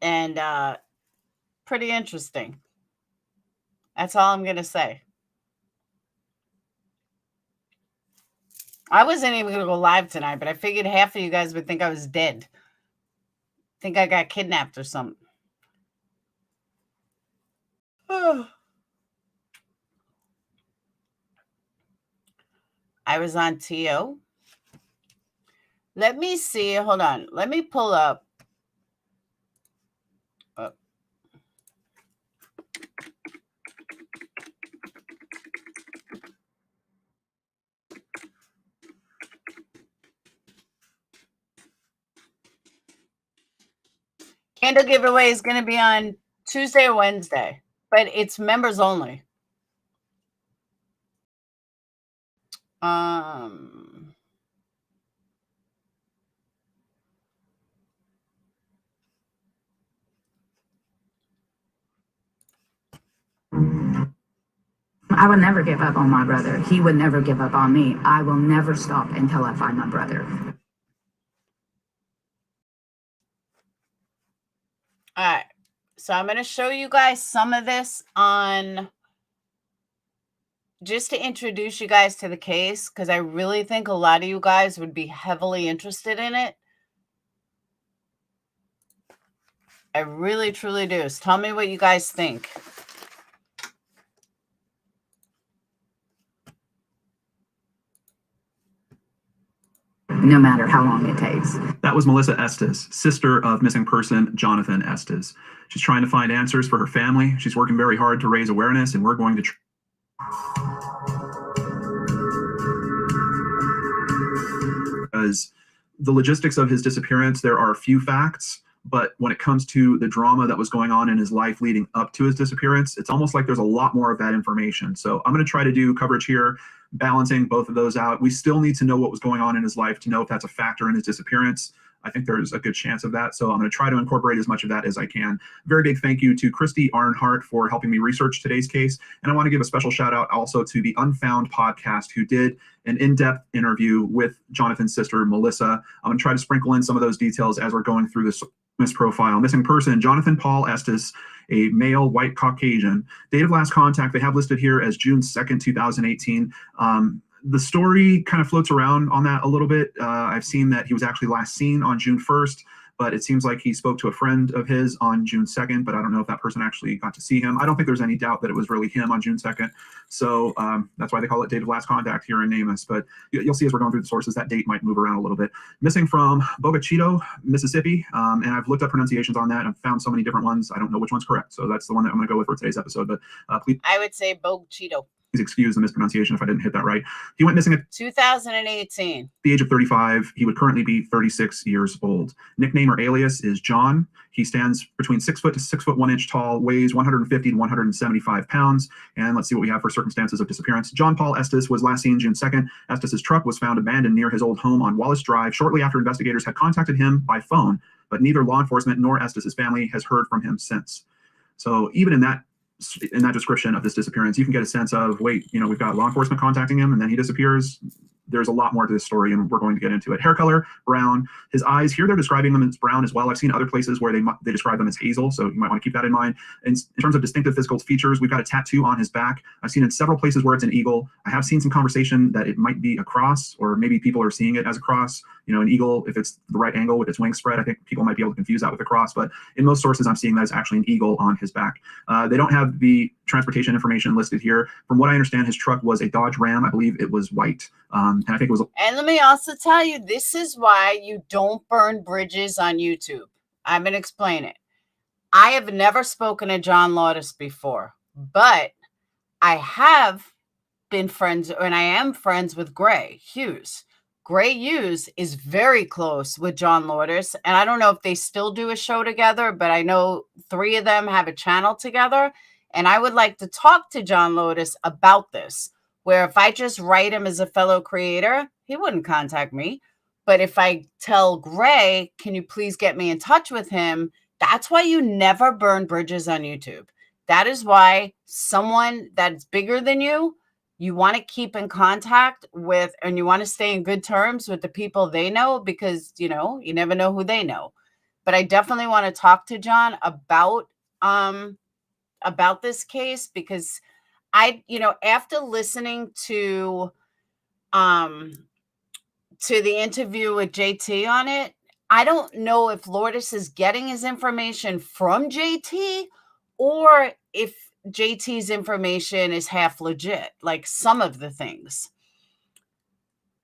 And pretty interesting. That's all I'm going to say. I wasn't even going to go live tonight, but I figured half of you guys would think I was dead. Think I got kidnapped or something. I was on TO. Let me see. Hold on. Let me pull up. Candle giveaway is going to be on Tuesday or Wednesday, but it's members only. I will never give up on my brother. He would never give up on me. I will never stop until I find my brother. All right. So I'm going to show you guys some of this on just to introduce you guys to the case, because I really think a lot of you guys would be heavily interested in it. I really, truly do. So tell me what you guys think. no matter how long it takes. That was Melissa Estes, sister of missing person Jonathan Estes. She's trying to find answers for her family. She's working very hard to raise awareness, and we're going to because the logistics of his disappearance, there are a few facts, but when it comes to the drama that was going on in his life leading up to his disappearance, it's almost like there's a lot more of that information. So I'm going to try to do coverage here, balancing both of those out. We still need to know what was going on in his life to know if that's a factor in his disappearance. I think there's a good chance of that. So I'm going to try to incorporate as much of that as I can. Very big thank you to Christy Arnhart for helping me research today's case. And I want to give a special shout out also to the Unfound podcast, who did an in-depth interview with Jonathan's sister, Melissa. I'm going to try to sprinkle in some of those details as we're going through this profile. Missing person, Jonathan Paul Estes, a male, white Caucasian. Date of last contact, they have listed here as June 2nd, 2018. The story kind of floats around on that a little bit. I've seen that he was actually last seen on June 1st, but it seems like he spoke to a friend of his on June 2nd, but I don't know if that person actually got to see him. I don't think there's any doubt that it was really him on June 2nd. So that's why they call it date of last contact here in NamUs. But you'll see as we're going through the sources, that date might move around a little bit. Missing from Bogachito, Mississippi. And I've looked up pronunciations on that. I've found so many different ones. I don't know which one's correct. So that's the one that I'm going to go with for today's episode. But please. I would say Bogachito. Please excuse the mispronunciation if I didn't hit that right. He went missing at 2018. the age of 35. He would currently be 36 years old. Nickname or alias is John. He stands between 6 foot to 6 foot 1 inch tall, weighs 150 to 175 pounds. And let's see what we have for circumstances of disappearance. John Paul Estes was last seen June 2nd. Estes's truck was found abandoned near his old home on Wallace Drive shortly after investigators had contacted him by phone, but neither law enforcement nor Estes's family has heard from him since. So even in that description of this disappearance, you can get a sense of, wait, you know, we've got law enforcement contacting him and then he disappears. There's a lot more to this story, and we're going to get into it. Hair color, brown. His eyes, here they're describing them as brown as well. I've seen other places where they describe them as hazel, so you might want to keep that in mind. In terms of distinctive physical features, we've got a tattoo on his back. I've seen in several places where it's an eagle. I have seen some conversation that it might be a cross, or maybe people are seeing it as a cross. You know, an eagle, if it's the right angle with its wings spread, I think people might be able to confuse that with a cross, but in most sources I'm seeing that it's actually an eagle on his back. They don't have the transportation information listed here. From what I understand, his truck was a Dodge Ram. I believe it was white. And I think it was. And let me also tell you, this is why you don't burn bridges on YouTube. I'm going to explain it. I have never spoken to John Lourdes before, but I have been friends, and I am friends with Gray Hughes. Gray Hughes is very close with John Lourdes, and I don't know if they still do a show together, but I know 3 of them have a channel together, and I would like to talk to John Lourdes about this, where if I just write him as a fellow creator, he wouldn't contact me. But if I tell Gray, can you please get me in touch with him? That's why you never burn bridges on YouTube. That is why someone that's bigger than you want to keep in contact with, and you want to stay in good terms with the people they know, because, you know, you never know who they know. But I definitely want to talk to John about this case, because after listening to the interview with JT on it, I don't know if Lourdes is getting his information from JT or if JT's information is half legit, like some of the things.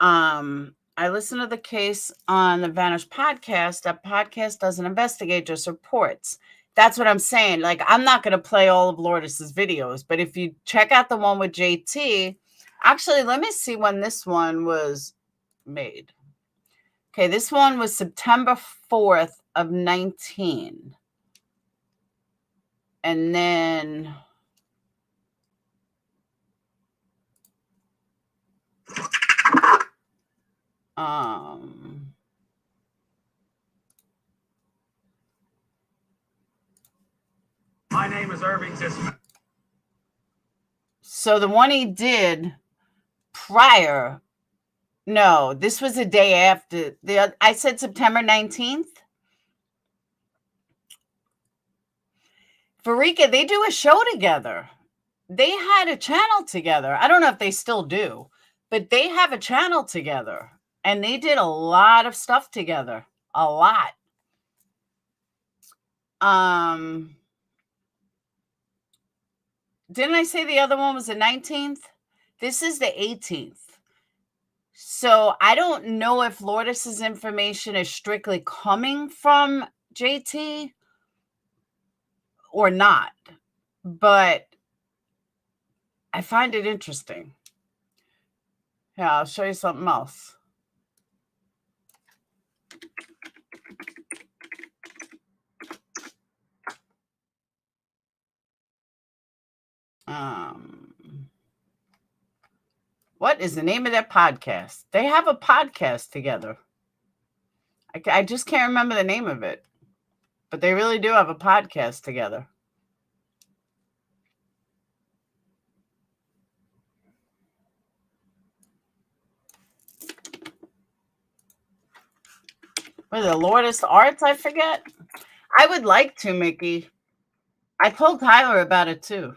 I listened to the case on the Vanish podcast. That podcast doesn't investigate, just reports. That's what I'm saying. Like, I'm not going to play all of Lourdes's videos, but if you check out the one with JT, actually, let me see when this one was made. Okay, this one was September 4th of 19. And then My name is Irving Tisman. So the one he did prior, no, this was a day after. I said September 19th. Farika, they do a show together. They had a channel together. I don't know if they still do, but they have a channel together. And they did a lot of stuff together. A lot. Didn't I say the other one was the 19th? This is the 18th. So I don't know if Lourdes' information is strictly coming from JT or not, but I find it interesting. Yeah, I'll show you something else. What is the name of their podcast? They have a podcast together. I just can't remember the name of it, but they really do have a podcast together. What is it, Lourdes Arts? I forget. I would like to, Mickey. I told Tyler about it too.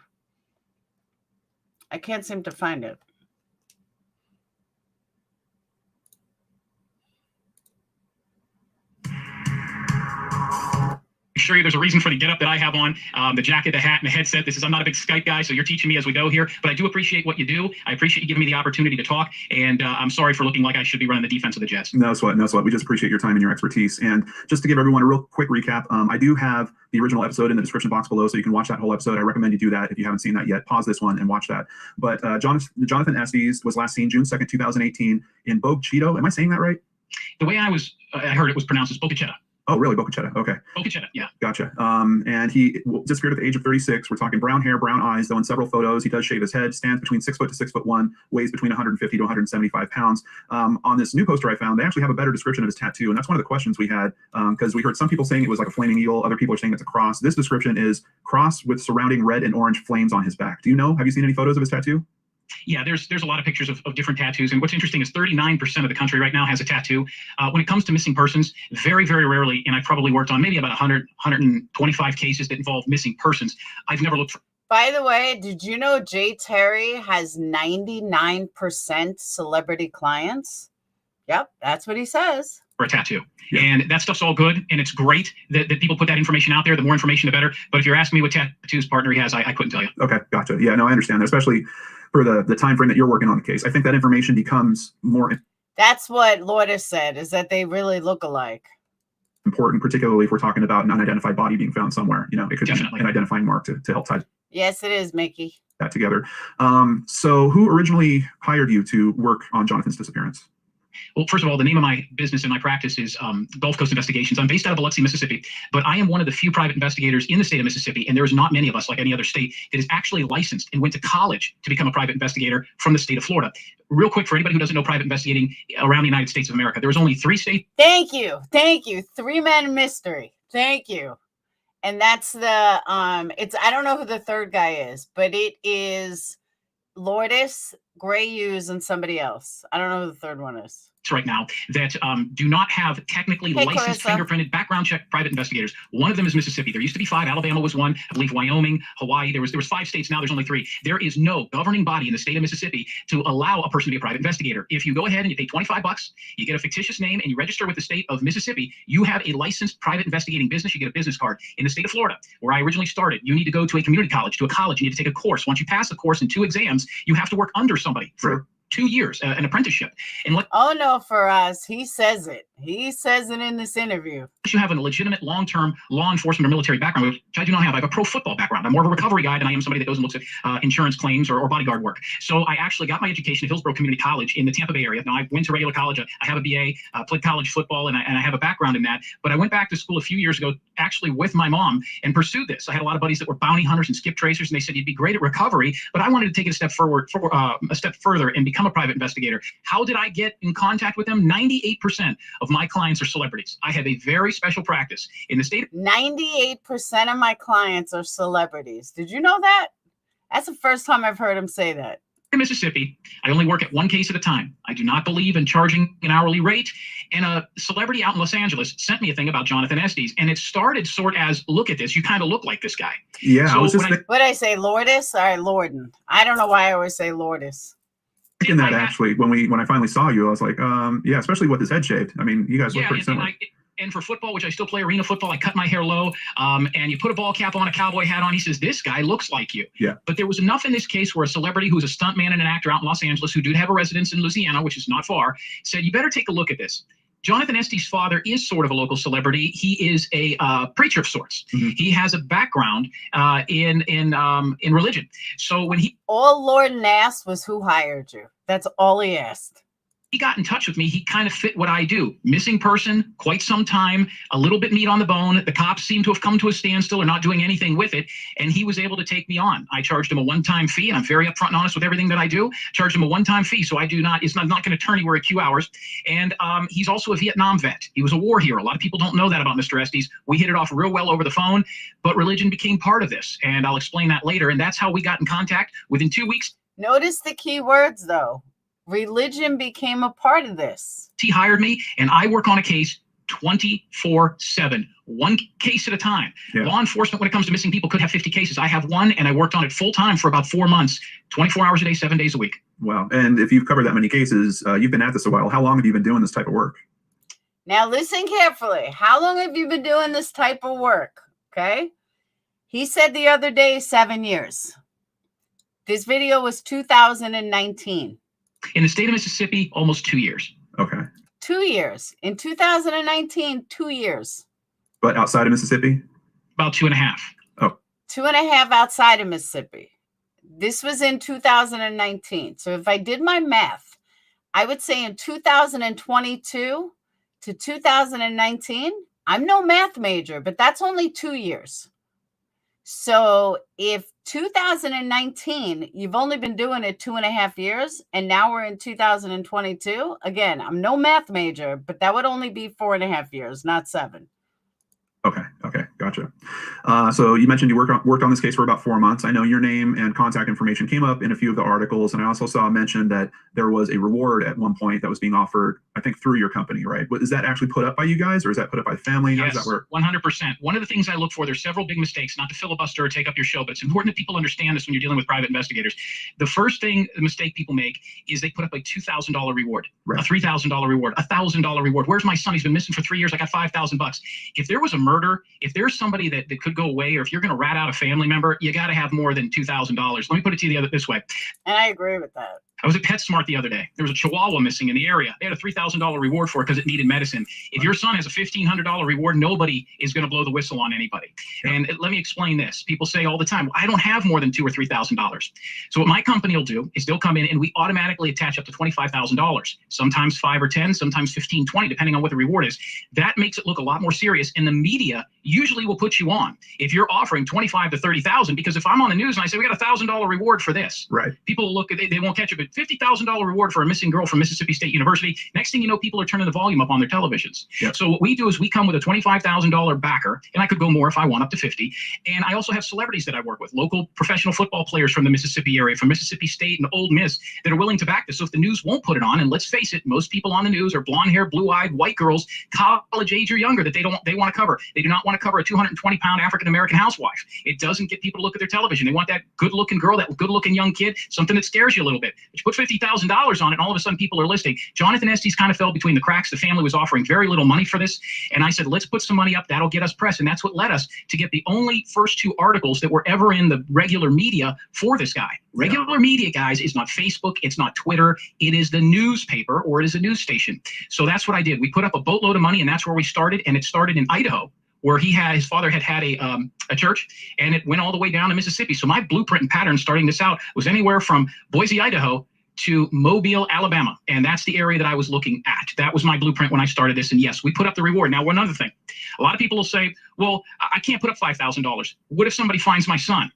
I can't seem to find it. Assure you there's a reason for the getup that I have on, the jacket, the hat, and the headset. I'm not a big Skype guy, so you're teaching me as we go here, but I do appreciate what you do. I appreciate you giving me the opportunity to talk, and I'm sorry for looking like I should be running the defense of the Jets. No sweat, no sweat. We just appreciate your time and your expertise. And just to give everyone a real quick recap, I do have the original episode in the description box below, so you can watch that whole episode. I recommend you do that if you haven't seen that yet. Pause this one and watch that. But Jonathan Estes was last seen June 2nd, 2018 in Bogue Cheeto. Am I saying that right? The way I heard it was pronounced as Boca Chetta. Oh, really? Boca Chetta. Okay. Boca Chetta, yeah. Gotcha. And he disappeared at the age of 36. We're talking brown hair, brown eyes, though in several photos. He does shave his head, stands between 6 foot to 6'1", weighs between 150 to 175 pounds. On this new poster I found, they actually have a better description of his tattoo. And that's one of the questions we had, because we heard some people saying it was like a flaming eagle. Other people are saying it's a cross. This description is cross with surrounding red and orange flames on his back. Do you know? Have you seen any photos of his tattoo? Yeah, there's a lot of pictures of different tattoos. And what's interesting is 39% of the country right now has a tattoo. When it comes to missing persons, very, very rarely, and I've probably worked on maybe about 100, 125 cases that involve missing persons. I've never looked for. By the way, did you know Jay Terry has 99% celebrity clients? Yep, that's what he says. For a tattoo. Yeah. And that stuff's all good. And it's great that people put that information out there. The more information, the better. But if you're asking me what tattoos partner he has, I couldn't tell you. Okay, gotcha. Yeah, no, I understand that, especially for the time frame that you're working on the case. I think that information becomes more That's what Lourdes said, is that they really look alike. important, particularly if we're talking about an unidentified body being found somewhere. You know, it could Definitely be an identifying mark to help tie Yes, it is, Mickey. that together. So who originally hired you to work on Jonathan's disappearance? Well, first of all, the name of my business and my practice is Gulf Coast Investigations. I'm based out of Biloxi, Mississippi, but I am one of the few private investigators in the state of Mississippi, and there's not many of us, like any other state, that is actually licensed and went to college to become a private investigator from the state of Florida. Real quick, for anybody who doesn't know private investigating around the United States of America, there was only 3 states. Thank you. 3-man mystery. Thank you. And that's the I don't know who the third guy is, but it is Lourdes, Gray Hughes, and somebody else. I don't know who the third one is. Right now that do not have technically licensed fingerprinted background check private investigators. One of them is Mississippi. There used to be 5. Alabama was 1. I believe Wyoming, Hawaii. There was 5 states. Now there's only 3. There is no governing body in the state of Mississippi to allow a person to be a private investigator. If you go ahead and you pay $25, you get a fictitious name and you register with the state of Mississippi, you have a licensed private investigating business. You get a business card. In the state of Florida, where I originally started, you need to go to a community college, to a college. You need to take a course. Once you pass the course and 2 exams, you have to work under somebody for 2 years, an apprenticeship. And oh no, for us, he says it. He says it in this interview. You have a legitimate long-term law enforcement or military background, which I do not have. I have a pro football background. I'm more of a recovery guy than I am somebody that goes and looks at insurance claims or bodyguard work. So I actually got my education at Hillsborough Community College in the Tampa Bay area. Now I went to regular college. I have a BA, played college football, and I have a background in that. But I went back to school a few years ago, actually with my mom, and pursued this. I had a lot of buddies that were bounty hunters and skip tracers, and they said you'd be great at recovery, but I wanted to take it a step further and become a private investigator. How did I get in contact with them? 98% of my clients are celebrities. I have a very special practice in the state. 98% of my clients are celebrities. Did you know that? That's the first time I've heard him say that. In Mississippi, I only work at 1 case at a time. I do not believe in charging an hourly rate. And a celebrity out in Los Angeles sent me a thing about Jonathan Estes, and it started sort as, look at this, you kind of look like this guy. Yeah, so I was just what did I say, Lourdes? All right, Lorden. I don't know why I always say Lourdes. thinking that actually when I finally saw you, I was like, yeah, especially with his head shaved. I mean, you guys look pretty similar. And for football, which I still play arena football, I cut my hair low. And you put a ball cap on, a cowboy hat on. He says, this guy looks like you. Yeah. But there was enough in this case where a celebrity who's a stuntman and an actor out in Los Angeles, who do have a residence in Louisiana, which is not far, said, you better take a look at this. Jonathan Este's father is sort of a local celebrity. He is a preacher of sorts. Mm-hmm. He has a background in religion. So when all Lord asked was who hired you. That's all he asked. He got in touch with me. He kind of fit what I do. Missing person, quite some time, a little bit meat on the bone. The cops seem to have come to a standstill or not doing anything with it. And he was able to take me on. I charged him a one-time fee, and I'm very upfront and honest with everything that I do. Charged him a one-time fee. So it's not going to turn anywhere at Q hours. And he's also a Vietnam vet. He was a war hero. A lot of people don't know that about Mr. Estes. We hit it off real well over the phone, but religion became part of this. And I'll explain that later. And that's how we got in contact. Within 2 weeks. Notice the key words, though. Religion became a part of this. He hired me, and I work on a case 24/7, one case at a time. Yeah. Law enforcement, when it comes to missing people, could have 50 cases. I have one, and I worked on it full time for about 4 months, 24 hours a day, 7 days a week. Wow. And if you've covered that many cases, you've been at this a while. How long have you been doing this type of work? Now, listen carefully. How long have you been doing this type of work? Okay. He said the other day, 7 years. This video was 2019. In the state of Mississippi, almost 2 years. Okay. 2 years. In 2019, 2 years. But outside of Mississippi? About 2.5. Oh. 2.5 outside of Mississippi. This was in 2019. So if I did my math, I would say in 2022 to 2019, I'm no math major, but that's only 2 years. So if 2019, you've only been doing it 2.5 years, and now we're in 2022. Again, I'm no math major, but that would only be 4.5 years, not 7. Okay, gotcha. So you mentioned you worked on this case for about 4 months. I know your name and contact information came up in a few of the articles, and I also saw mentioned that there was a reward at one point that was being offered, I think, through your company, right? Is that actually put up by you guys, or is that put up by the family? How Yes, does that work? 100%. One of the things I look for, there's several big mistakes, not to filibuster or take up your show, but it's important that people understand this when you're dealing with private investigators. The first mistake people make is they put up a $2,000 reward, right. A $3,000 reward, a $1,000 reward. Where's my son? He's been missing for 3 years. I got $5,000. If there was a murder, if there's somebody that could go away, or if you're going to rat out a family member, you got to have more than $2,000. Let me put it to you this way. And I agree with that. I was at PetSmart the other day. There was a Chihuahua missing in the area. They had a $3,000 reward for it because it needed medicine. If your son has a $1,500 reward, nobody is going to blow the whistle on anybody. And let me explain this. People say all the time, well, I don't have more than $2,000 or $3,000. So what my company will do is they'll come in and we automatically attach up to $25,000, sometimes 5 or 10, sometimes 15, 20, depending on what the reward is. That makes it look a lot more serious. And the media usually will put you on if you're offering 25 to 30,000, because if I'm on the news and I say we got a $1,000 reward for this, right? People will look at it, they won't catch it, but $50,000 reward for a missing girl from Mississippi State University. Next thing you know, people are turning the volume up on their televisions. Yep. So what we do is we come with a $25,000 backer, and I could go more if I want, up to 50. And I also have celebrities that I work with, local professional football players from the Mississippi area, from Mississippi State and Ole Miss, that are willing to back this. So if the news won't put it on, and let's face it, most people on the news are blonde hair, blue-eyed, white girls, college age or younger, that they want to cover. They do not want to cover a 220-pound African-American housewife. It doesn't get people to look at their television. They want that good-looking girl, that good-looking young kid, something that scares you a little bit. But you put $50,000 on it, and all of a sudden people are listening. Jonathan Estes kind of fell between the cracks. The family was offering very little money for this, and I said, let's put some money up. That'll get us press, and that's what led us to get the only first 2 articles that were ever in the regular media for this guy. Regular media, guys, is not Facebook, it's not Twitter, it is the newspaper, or it is a news station. So that's what I did. We put up a boatload of money, and that's where we started, and it started in Idaho, where his father had a church, and it went all the way down to Mississippi. So my blueprint and pattern starting this out was anywhere from Boise, Idaho to Mobile, Alabama. And that's the area that I was looking at. That was my blueprint when I started this. And yes, we put up the reward. Now, one other thing, a lot of people will say, well, I can't put up $5,000. What if somebody finds my son?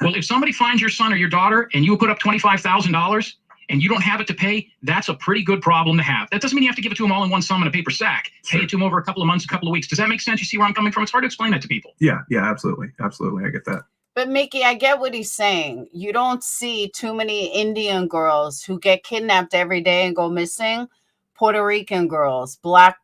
Well, if somebody finds your son or your daughter and you put up $25,000 and you don't have it to pay, that's a pretty good problem to have. That doesn't mean you have to give it to them all in one sum in a paper sack. Sure. Pay it to them over a couple of months, a couple of weeks. Does that make sense? You see where I'm coming from? It's hard to explain that to people. Yeah, absolutely. Absolutely. I get that. But Mickey, I get what he's saying. You don't see too many Indian girls who get kidnapped every day and go missing. Puerto Rican girls, black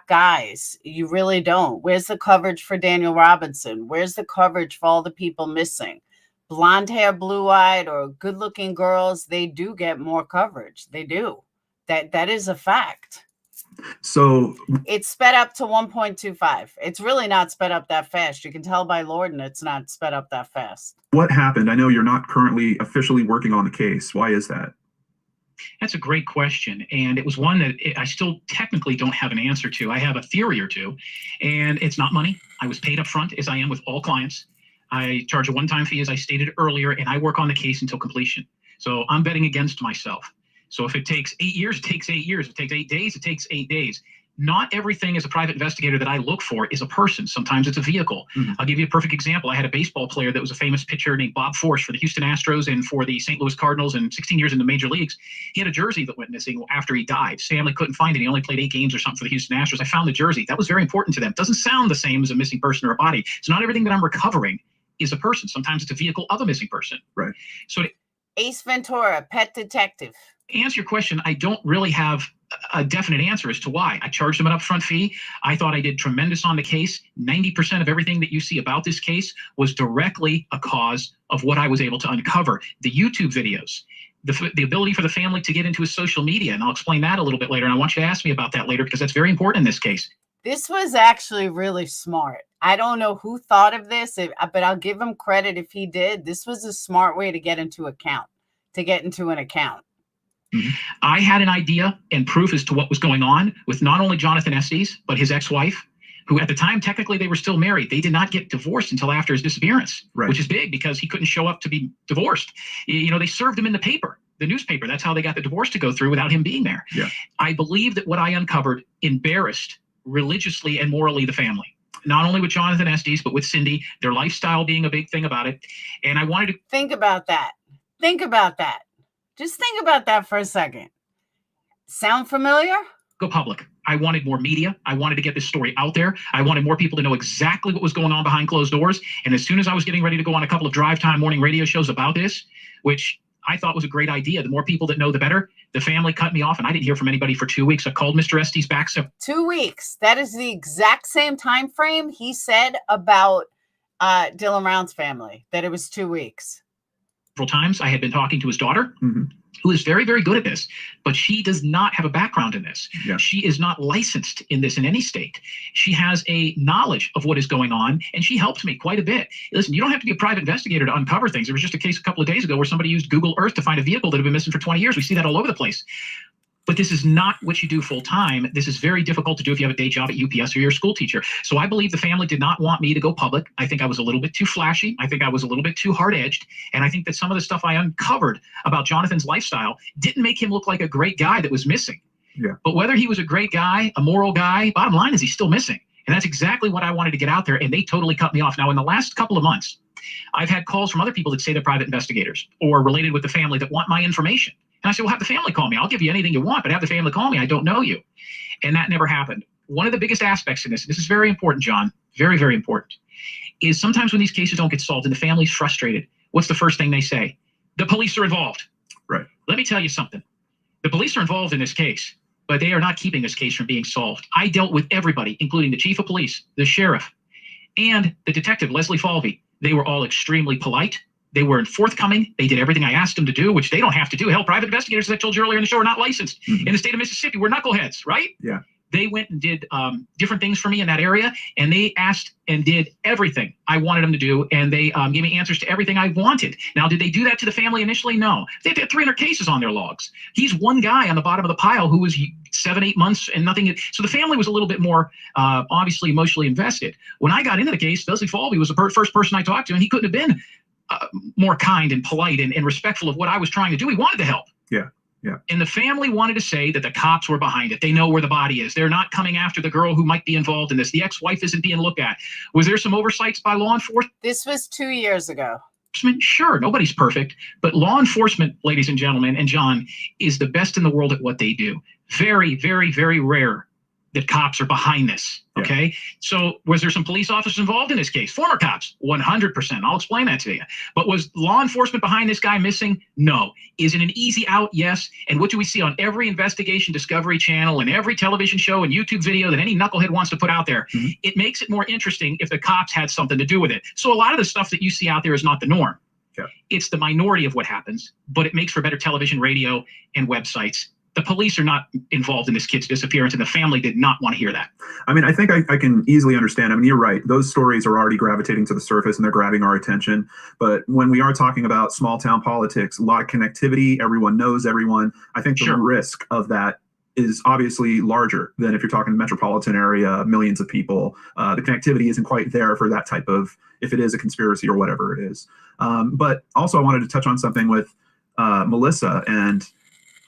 guys. You really don't. Where's the coverage for Daniel Robinson? Where's the coverage for all the people missing? Blonde hair, blue-eyed, or good-looking girls, they do get more coverage. They do. That is a fact. So It's sped up to 1.25. It's really not sped up that fast. You can tell by Lorden it's not sped up that fast. what happened? I know you're not currently officially working on the case. Why is that? That's a great question, and it was one that I still technically don't have an answer to. I have a theory or two, and it's not money. I was paid up front, as I am with all clients. I charge a one-time fee, as I stated earlier, and I work on the case until completion. So I'm betting against myself. So if it takes 8 years, it takes 8 years. If it takes 8 days, it takes 8 days. Not everything as a private investigator that I look for is a person. Sometimes it's a vehicle. I'll give you a perfect example. I had a baseball player that was a famous pitcher named Bob Force for the Houston Astros and for the St. Louis Cardinals, and 16 years in the major leagues. He had a jersey that went missing after he died. His family couldn't find it. He only played 8 games or something for the Houston Astros. I found the jersey. That was very important to them. It doesn't sound the same as a missing person or a body. So not everything that I'm recovering is a person. Sometimes it's a vehicle of a missing person. Right. So Ace Ventura, pet detective. to answer your question, I don't really have a definite answer as to why. I charged them an upfront fee. I thought I did tremendous on the case. 90% of everything that you see about this case was directly a cause of what I was able to uncover. The YouTube videos, the ability for the family to get into his social media, and I'll explain that a little bit later. And I want you to ask me about that later because that's very important in this case. This was actually really smart. I don't know who thought of this, but I'll give him credit if he did. This was a smart way to get into an account. I had an idea and proof as to what was going on with not only Jonathan Estes, but his ex-wife, who at the time, technically, they were still married. They did not get divorced until after his disappearance, which is big because he couldn't show up to be divorced. You know, they served him in the paper, the newspaper. That's how they got the divorce to go through without him being there. Yeah. I believe that what I uncovered embarrassed religiously and morally the family. Not only with Jonathan Estes, but with Cindy, their lifestyle being a big thing about it. And I wanted to think about that. Think about that. Just think about that for a second. Sound familiar? Go public. I wanted more media. I wanted to get this story out there. I wanted more people to know exactly what was going on behind closed doors. And as soon as I was getting ready to go on a couple of drive time morning radio shows about this, which I thought was a great idea, the more people that know, the better. The family cut me off, and I didn't hear from anybody for 2 weeks. I called Mr. Estes back. 2 weeks. That is the exact same time frame he said about Dylan Round's family, that it was 2 weeks. Several times I had been talking to his daughter, who is very, very good at this, but she does not have a background in this. Yeah. She is not licensed in this in any state. She has a knowledge of what is going on, and she helped me quite a bit. Listen, you don't have to be a private investigator to uncover things. There was just a case a couple of days ago where somebody used Google Earth to find a vehicle that had been missing for 20 years. We see that all over the place. But this is not what you do full time. This is very difficult to do if you have a day job at UPS or you're a school teacher. So I believe the family did not want me to go public. I think I was a little bit too flashy. I think I was a little bit too hard-edged. And I think that some of the stuff I uncovered about Jonathan's lifestyle didn't make him look like a great guy that was missing. Yeah. But whether he was a great guy, a moral guy, bottom line is he's still missing. And that's exactly what I wanted to get out there. And they totally cut me off. Now, in the last couple of months, I've had calls from other people that say they're private investigators or related with the family that want my information. And I said, well, have the family call me. I'll give you anything you want, but have the family call me. I don't know you. And that never happened. One of the biggest aspects in this is very important, John, very, very important, is sometimes when these cases don't get solved and the family's frustrated, what's the first thing they say? The police are involved. Right. Let me tell you something. The police are involved in this case, but they are not keeping this case from being solved. I dealt with everybody, including the chief of police, the sheriff, and the detective, Leslie Falvey. They were all extremely polite. They weren't forthcoming. They did everything I asked them to do, which they don't have to do. Hell, private investigators, as I told you earlier in the show, are not licensed in the state of Mississippi. We're knuckleheads, right? Yeah. They went and did different things for me in that area, and they asked and did everything I wanted them to do, and they gave me answers to everything I wanted. Now, did they do that to the family initially? No. They had 300 cases on their logs. He's one guy on the bottom of the pile who was 7-8 months and nothing. So the family was a little bit more obviously emotionally invested. When I got into the case, Leslie Falvey was the first person I talked to, and he couldn't have been more kind and polite and respectful of what I was trying to do. He wanted to help. Yeah. Yeah. And the family wanted to say that the cops were behind it. They know where the body is. They're not coming after the girl who might be involved in this. The ex-wife isn't being looked at. Was there some oversights by law enforcement? This was 2 years ago. Sure, nobody's perfect, but law enforcement, ladies and gentlemen, and John, is the best in the world at what they do. Very, very, very rare that cops are behind this. Okay. Yeah. So was there some police officers involved in this case? Former cops, 100%. I'll explain that to you. But was law enforcement behind this guy missing? No. Is it an easy out? Yes. And what do we see on every investigation Discovery Channel and every television show and YouTube video that any knucklehead wants to put out there? It makes it more interesting if the cops had something to do with it. So a lot of the stuff that you see out there is not the norm. Yeah. It's the minority of what happens, but it makes for better television, radio, and websites. The police are not involved in this kid's disappearance, and the family did not want to hear that. I mean, I think I can easily understand. I mean, you're right. Those stories are already gravitating to the surface and they're grabbing our attention. But when we are talking about small town politics, a lot of connectivity, everyone knows everyone. I think the risk of that is obviously larger than if you're talking metropolitan area, millions of people. The connectivity isn't quite there for that type of, if it is a conspiracy or whatever it is. But also I wanted to touch on something with Melissa, and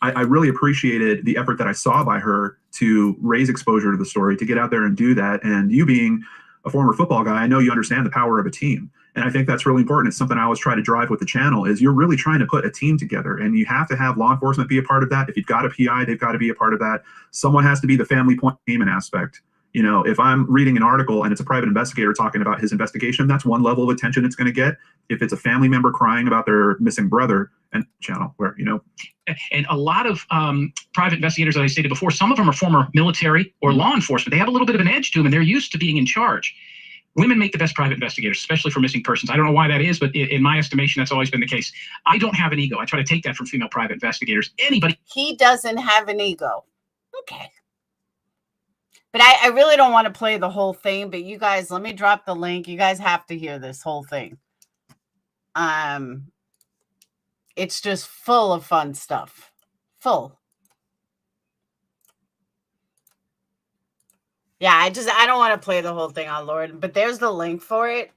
I really appreciated the effort that I saw by her to raise exposure to the story, to get out there and do that. And you being a former football guy, I know you understand the power of a team. And I think that's really important. It's something I always try to drive with the channel is you're really trying to put a team together, and you have to have law enforcement be a part of that. If you've got a PI, they've got to be a part of that. Someone has to be the family point payment aspect. You know, if I'm reading an article and it's a private investigator talking about his investigation, that's one level of attention it's going to get. If it's a family member crying about their missing brother, and channel where, you know. And a lot of private investigators, as I stated before, some of them are former military or law enforcement. They have a little bit of an edge to them, and they're used to being in charge. Women make the best private investigators, especially for missing persons. I don't know why that is, but in my estimation, that's always been the case. I don't have an ego. I try to take that from female private investigators. Anybody. He doesn't have an ego. Okay. But I really don't want to play the whole thing, but you guys, let me drop the link. You guys have to hear this whole thing. It's just full of fun stuff. Full. Yeah, I don't want to play the whole thing on Lord, but there's the link for it.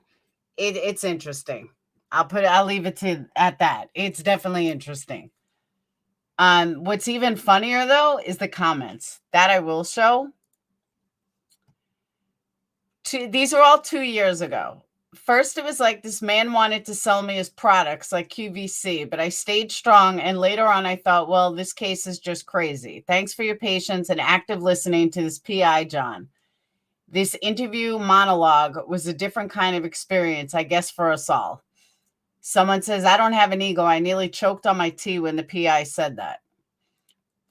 It's interesting. I'll leave it at that. It's definitely interesting. What's even funnier though is the comments that I will show. These are all 2 years ago. First, it was like this man wanted to sell me his products like QVC, but I stayed strong. And later on, I thought, well, this case is just crazy. Thanks for your patience and active listening to this PI, John. This interview monologue was a different kind of experience, I guess, for us all. Someone says, I don't have an ego. I nearly choked on my tea when the PI said that.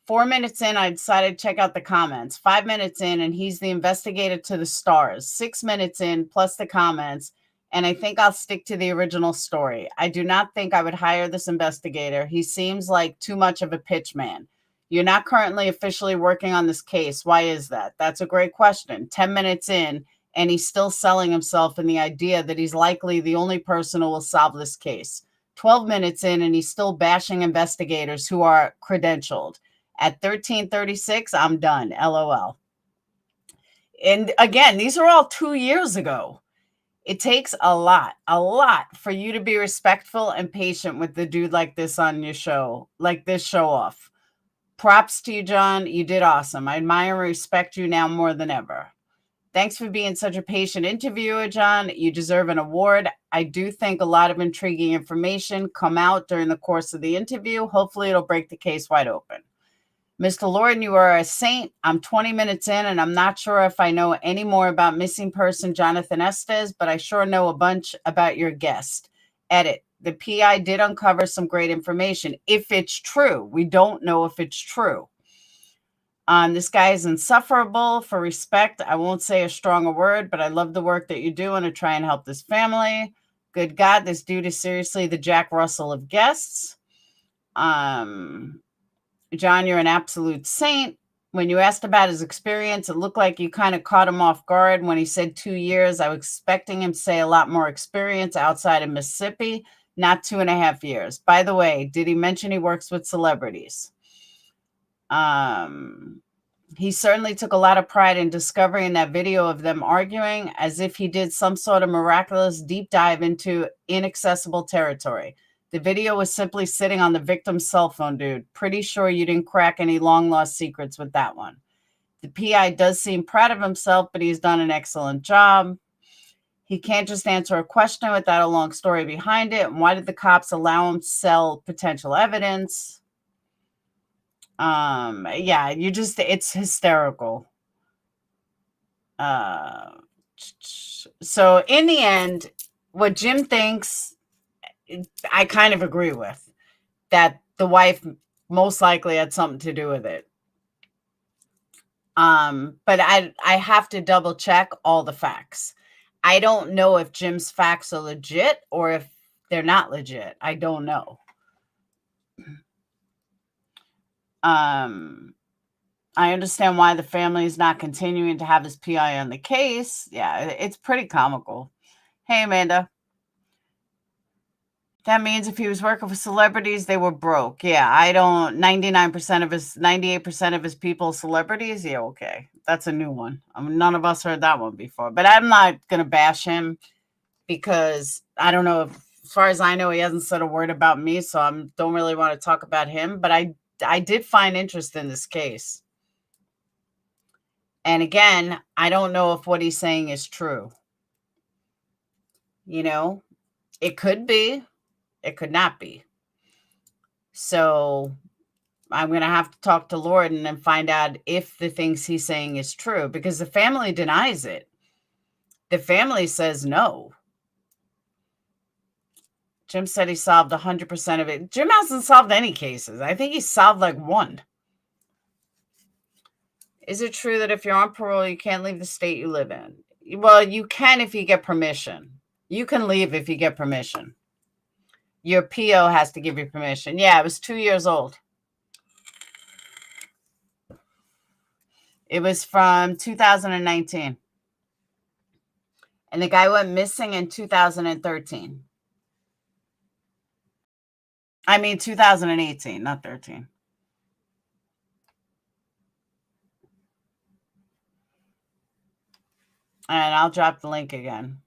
4 minutes in, I decided to check out the comments. 5 minutes in, and he's the investigator to the stars. 6 minutes in, plus the comments. And I think I'll stick to the original story. I do not think I would hire this investigator. He seems like too much of a pitch man. You're not currently officially working on this case. Why is that? That's a great question. 10 minutes in, and he's still selling himself in the idea that he's likely the only person who will solve this case. 12 minutes in, and he's still bashing investigators who are credentialed. At 13:36, I'm done. LOL. And again, these are all 2 years ago. It takes a lot for you to be respectful and patient with the dude like this on your show, like this show off. Props to you, John. You did awesome. I admire and respect you now more than ever. Thanks for being such a patient interviewer, John. You deserve an award. I do think a lot of intriguing information come out during the course of the interview. Hopefully it'll break the case wide open. Mr. Lord, you are a saint. I'm 20 minutes in, and I'm not sure if I know any more about missing person Jonathan Estes, but I sure know a bunch about your guest. Edit. The PI did uncover some great information. If it's true, we don't know if it's true. This guy is insufferable. For respect, I won't say a stronger word, but I love the work that you're doing to try and help this family. Good God, this dude is seriously the Jack Russell of guests. John, you're an absolute saint. When you asked about his experience, it looked like you kind of caught him off guard when he said 2 years. I was expecting him to say a lot more experience outside of Mississippi, not 2.5 years. By the way, did he mention he works with celebrities? He certainly took a lot of pride in discovering that video of them arguing, as if he did some sort of miraculous deep dive into inaccessible territory. The video was simply sitting on the victim's cell phone, dude. Pretty sure you didn't crack any long-lost secrets with that one. The PI does seem proud of himself, but he's done an excellent job. He can't just answer a question without a long story behind it. And why did the cops allow him to sell potential evidence? Yeah, it's hysterical. So in the end, what Jim thinks, I kind of agree with, that the wife most likely had something to do with it. But I have to double check all the facts. I don't know if Jim's facts are legit or if they're not legit. I don't know. I understand why the family is not continuing to have his PI on the case. Yeah, it's pretty comical. Hey, Amanda. That means if he was working for celebrities, they were broke. Yeah, I don't. 98% of his people, celebrities. Yeah, okay, that's a new one. None of us heard that one before. But I'm not gonna bash him because I don't know. As far as I know, he hasn't said a word about me, so I don't really want to talk about him. But I did find interest in this case. And again, I don't know if what he's saying is true. You know, it could be, it could not be. So I'm going to have to talk to Lorden and find out if the things he's saying is true, because the family denies it. The family says no. Jim said he solved 100% of it. Jim hasn't solved any cases. I think he solved like one. Is it true that if you're on parole, you can't leave the state you live in? Well, you can if you get permission. You can leave if you get permission. Your PO has to give you permission. Yeah, it was 2 years old. It was from 2019. And the guy went missing in 2013. I mean, 2018, not 13. And I'll drop the link again.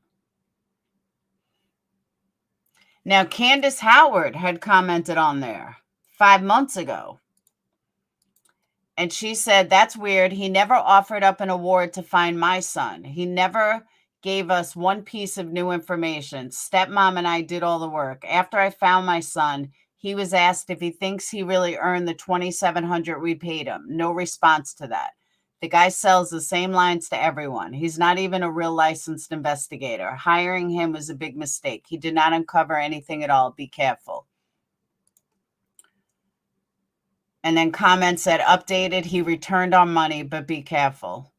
Now, Candace Howard had commented on there 5 months ago. And she said, that's weird. He never offered up an award to find my son. He never gave us one piece of new information. Stepmom and I did all the work. After I found my son, he was asked if he thinks he really earned the $2,700 we paid him. No response to that. The guy sells the same lines to everyone. He's not even a real licensed investigator. Hiring him was a big mistake. He did not uncover anything at all. Be careful. And then comment said, updated, he returned our money, but be careful.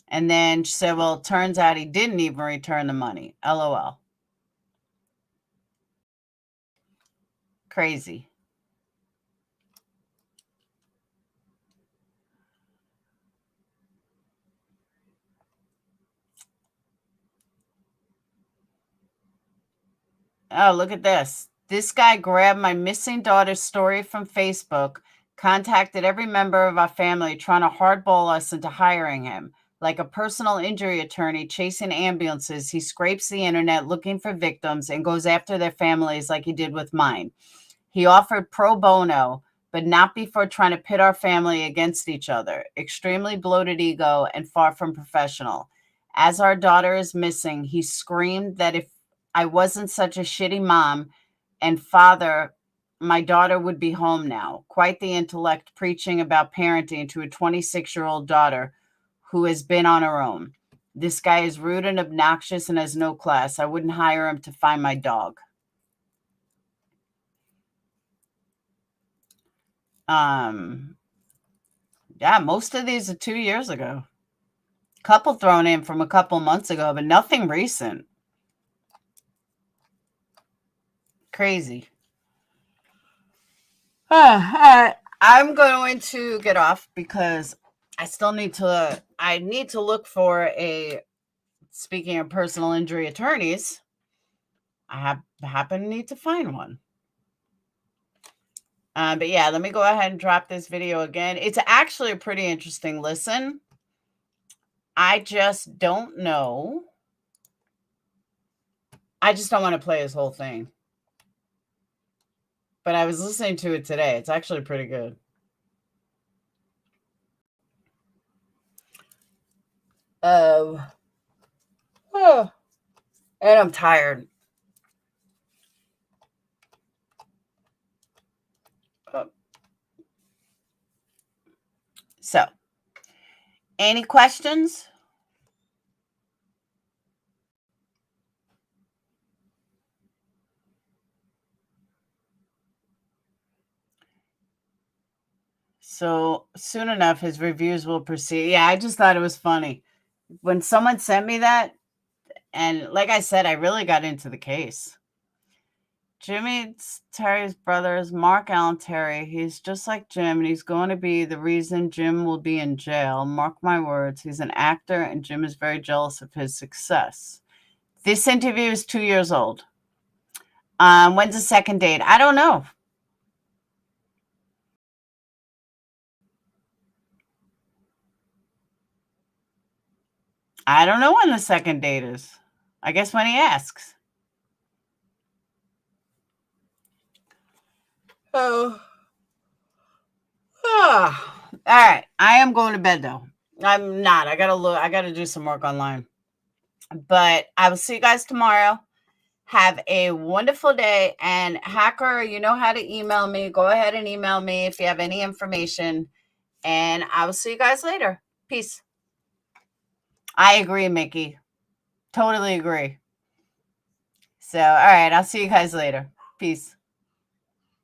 And then she said, well, it turns out he didn't even return the money. LOL. Crazy. Oh, look at this. This guy grabbed my missing daughter's story from Facebook, contacted every member of our family, trying to hardball us into hiring him. Like a personal injury attorney chasing ambulances, he scrapes the internet looking for victims and goes after their families like he did with mine. He offered pro bono, but not before trying to pit our family against each other. Extremely bloated ego and far from professional. As our daughter is missing, he screamed that if I wasn't such a shitty mom and father, my daughter would be home now. Quite the intellect, preaching about parenting to a 26-year-old daughter who has been on her own. This guy is rude and obnoxious and has no class. I wouldn't hire him to find my dog. Yeah, most of these are 2 years ago. Couple thrown in from a couple months ago, but nothing recent. Crazy. I'm going to get off because I still need to, look for a, speaking of personal injury attorneys, I happen to need to find one. But yeah, let me go ahead and drop this video again. It's actually a pretty interesting listen. I just don't know. I just don't want to play this whole thing. But I was listening to it today. It's actually pretty good. And I'm tired. So, any questions? So soon enough, his reviews will proceed. Yeah, I just thought it was funny. When someone sent me that, and like I said, I really got into the case. Jimmy Terry's brother is Mark Allen Terry. He's just like Jim, and he's going to be the reason Jim will be in jail. Mark my words. He's an actor, and Jim is very jealous of his success. This interview is 2 years old. When's the second date? I don't know. I don't know when the second date is. I guess when he asks. Oh. All right. I am going to bed though. I'm not. I gotta do some work online. But I will see you guys tomorrow. Have a wonderful day. And Hacker, you know how to email me. Go ahead and email me if you have any information. And I will see you guys later. Peace. I agree, Mickey. Totally agree. So, all right. I'll see you guys later. Peace.